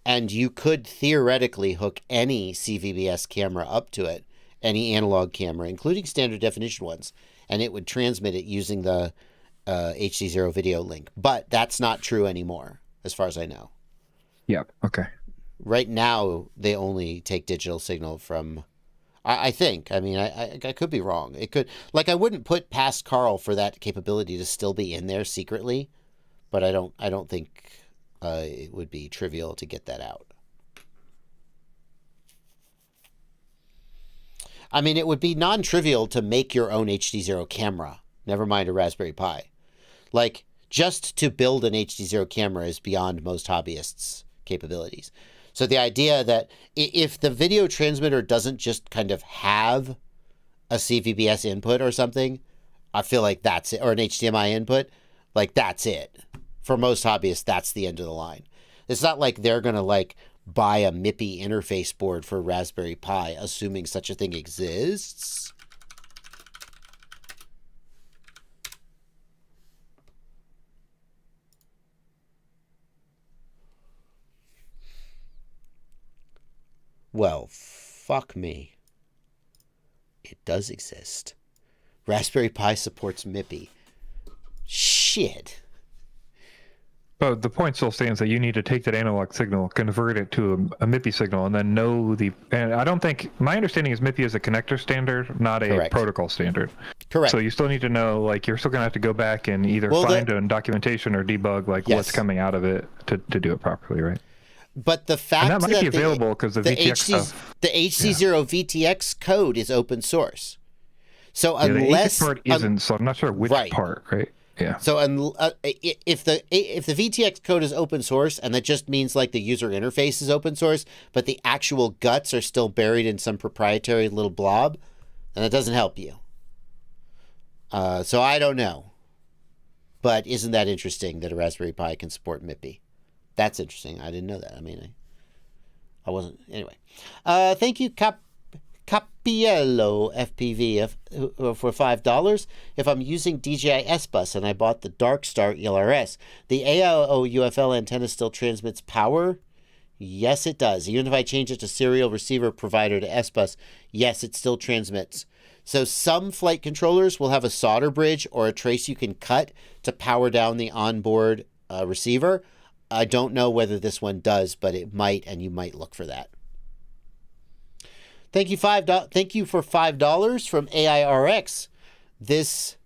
and you could theoretically hook any CVBS camera up to it, any analog camera, including standard definition ones, and it would transmit it using the HD0 video link. But that's not true anymore, as far as I know. Yeah, okay. Right now, they only take digital signal from... I think. I mean, I could be wrong. It could... I wouldn't put past Carl for that capability to still be in there secretly, but I don't think... it would be trivial to get that out. I mean, it would be non-trivial to make your own HD0 camera. Never mind a Raspberry Pi. just to build an HD0 camera is beyond most hobbyists' capabilities. So the idea that if the video transmitter doesn't just kind of have a CVBS input or something, I feel like that's it, or an HDMI input, like that's it. For most hobbyists, that's the end of the line. It's not like they're going to like buy a MIPI interface board for Raspberry Pi, assuming such a thing exists. Well, fuck me. It does exist. Raspberry Pi supports MIPI. Shit. But the point still stands that you need to take that analog signal, convert it to a MIPI signal, and then know the... And I don't think... My understanding is MIPI is a connector standard, not a Correct. protocol standard. Correct. So you still need to know, like, you're still going to have to go back and either find in documentation or debug, like, what's coming out of it to do it properly, right? But the fact that might be available because the VTX stuff... The HC0 VTX code is open source. So unless... the part isn't, so I'm not sure which part, right? Yeah. So if the VTX code is open source, and that just means like the user interface is open source, but the actual guts are still buried in some proprietary little blob, then that doesn't help you. So I don't know. But isn't that interesting that a Raspberry Pi can support MIPI? That's interesting. I didn't know that. I mean, I wasn't... Anyway. Thank you, Capiello FPV for $5. If I'm using DJI S-Bus and I bought the Darkstar ELRS, the AIO UFL antenna still transmits power? Yes, it does. Even if I change it to serial receiver provider to S-Bus, yes, it still transmits. So some flight controllers will have a solder bridge or a trace you can cut to power down the onboard receiver. I don't know whether this one does, but it might, and you might look for that. Thank you for $5 from AIRX. This,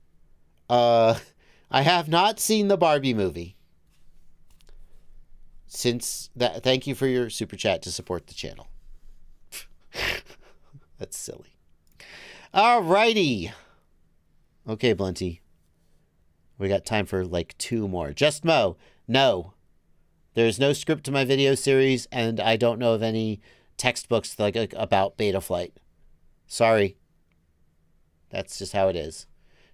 I have not seen the Barbie movie. Thank you for your super chat to support the channel. That's silly. Alrighty. Okay, Blunty. We got time for like 2 more. Just Mo. No. There's no script to my video series, and I don't know of any textbooks like about Betaflight. Sorry. That's just how it is.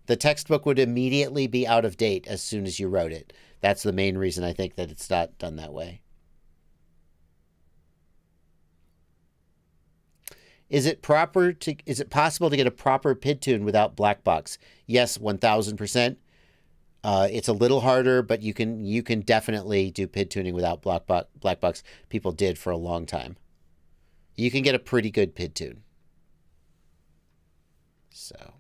The textbook would immediately be out of date as soon as you wrote it. That's the main reason I think that it's not done that way. Is it possible to get a proper PID tune without black box? Yes, 1000%. It's a little harder, but you can definitely do PID tuning without black box. People did for a long time. You can get a pretty good PID tune. So,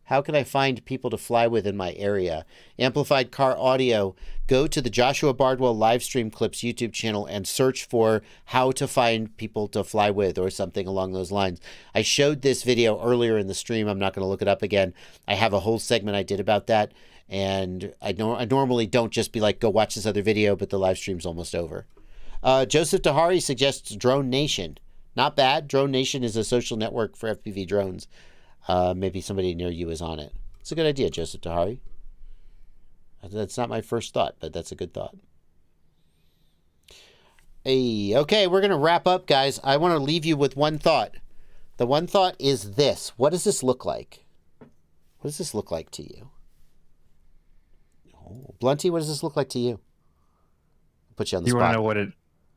how can I find people to fly with in my area? Amplified Car Audio. Go to the Joshua Bardwell Livestream Clips YouTube channel and search for how to find people to fly with or something along those lines. I showed this video earlier in the stream. I'm not going to look it up again. I have a whole segment I did about that. And I normally don't just be like, go watch this other video, but the live stream's almost over. Joseph Dahari suggests Drone Nation. Not bad. Drone Nation is a social network for FPV drones. Maybe somebody near you is on it. It's a good idea, Joseph Dahari. That's not my first thought, but that's a good thought. Hey, okay, we're going to wrap up, guys. I want to leave you with one thought. The one thought is this. What does this look like? What does this look like to you? Oh, Blunty, what does this look like to you? I'll put you on the spot. You want to know what it,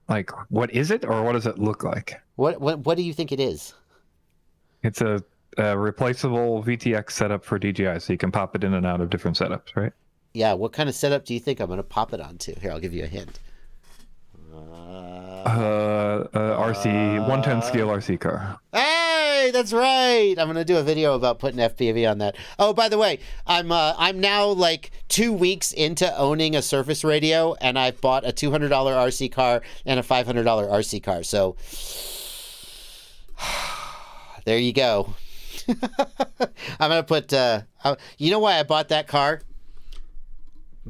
like, what is it, or what does it look like? What do you think it is? It's a replaceable VTX setup for DJI, so you can pop it in and out of different setups, right? Yeah, what kind of setup do you think I'm going to pop it onto? Here, I'll give you a hint. RC 110 scale RC car. Hey, that's right. I'm going to do a video about putting FPV on that. Oh, by the way, I'm now like 2 weeks into owning a Surface Radio, and I've bought a $200 RC car and a $500 RC car. So there you go. I'm going to put, you know why I bought that car?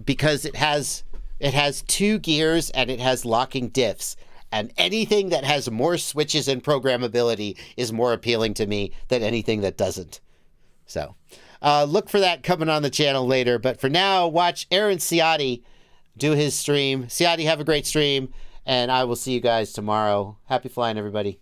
Because it has 2 gears and it has locking diffs. And anything that has more switches and programmability is more appealing to me than anything that doesn't. So, Look for that coming on the channel later. But for now, watch Aaron Ciotti do his stream. Ciotti, have a great stream, and I will see you guys tomorrow. Happy flying, everybody.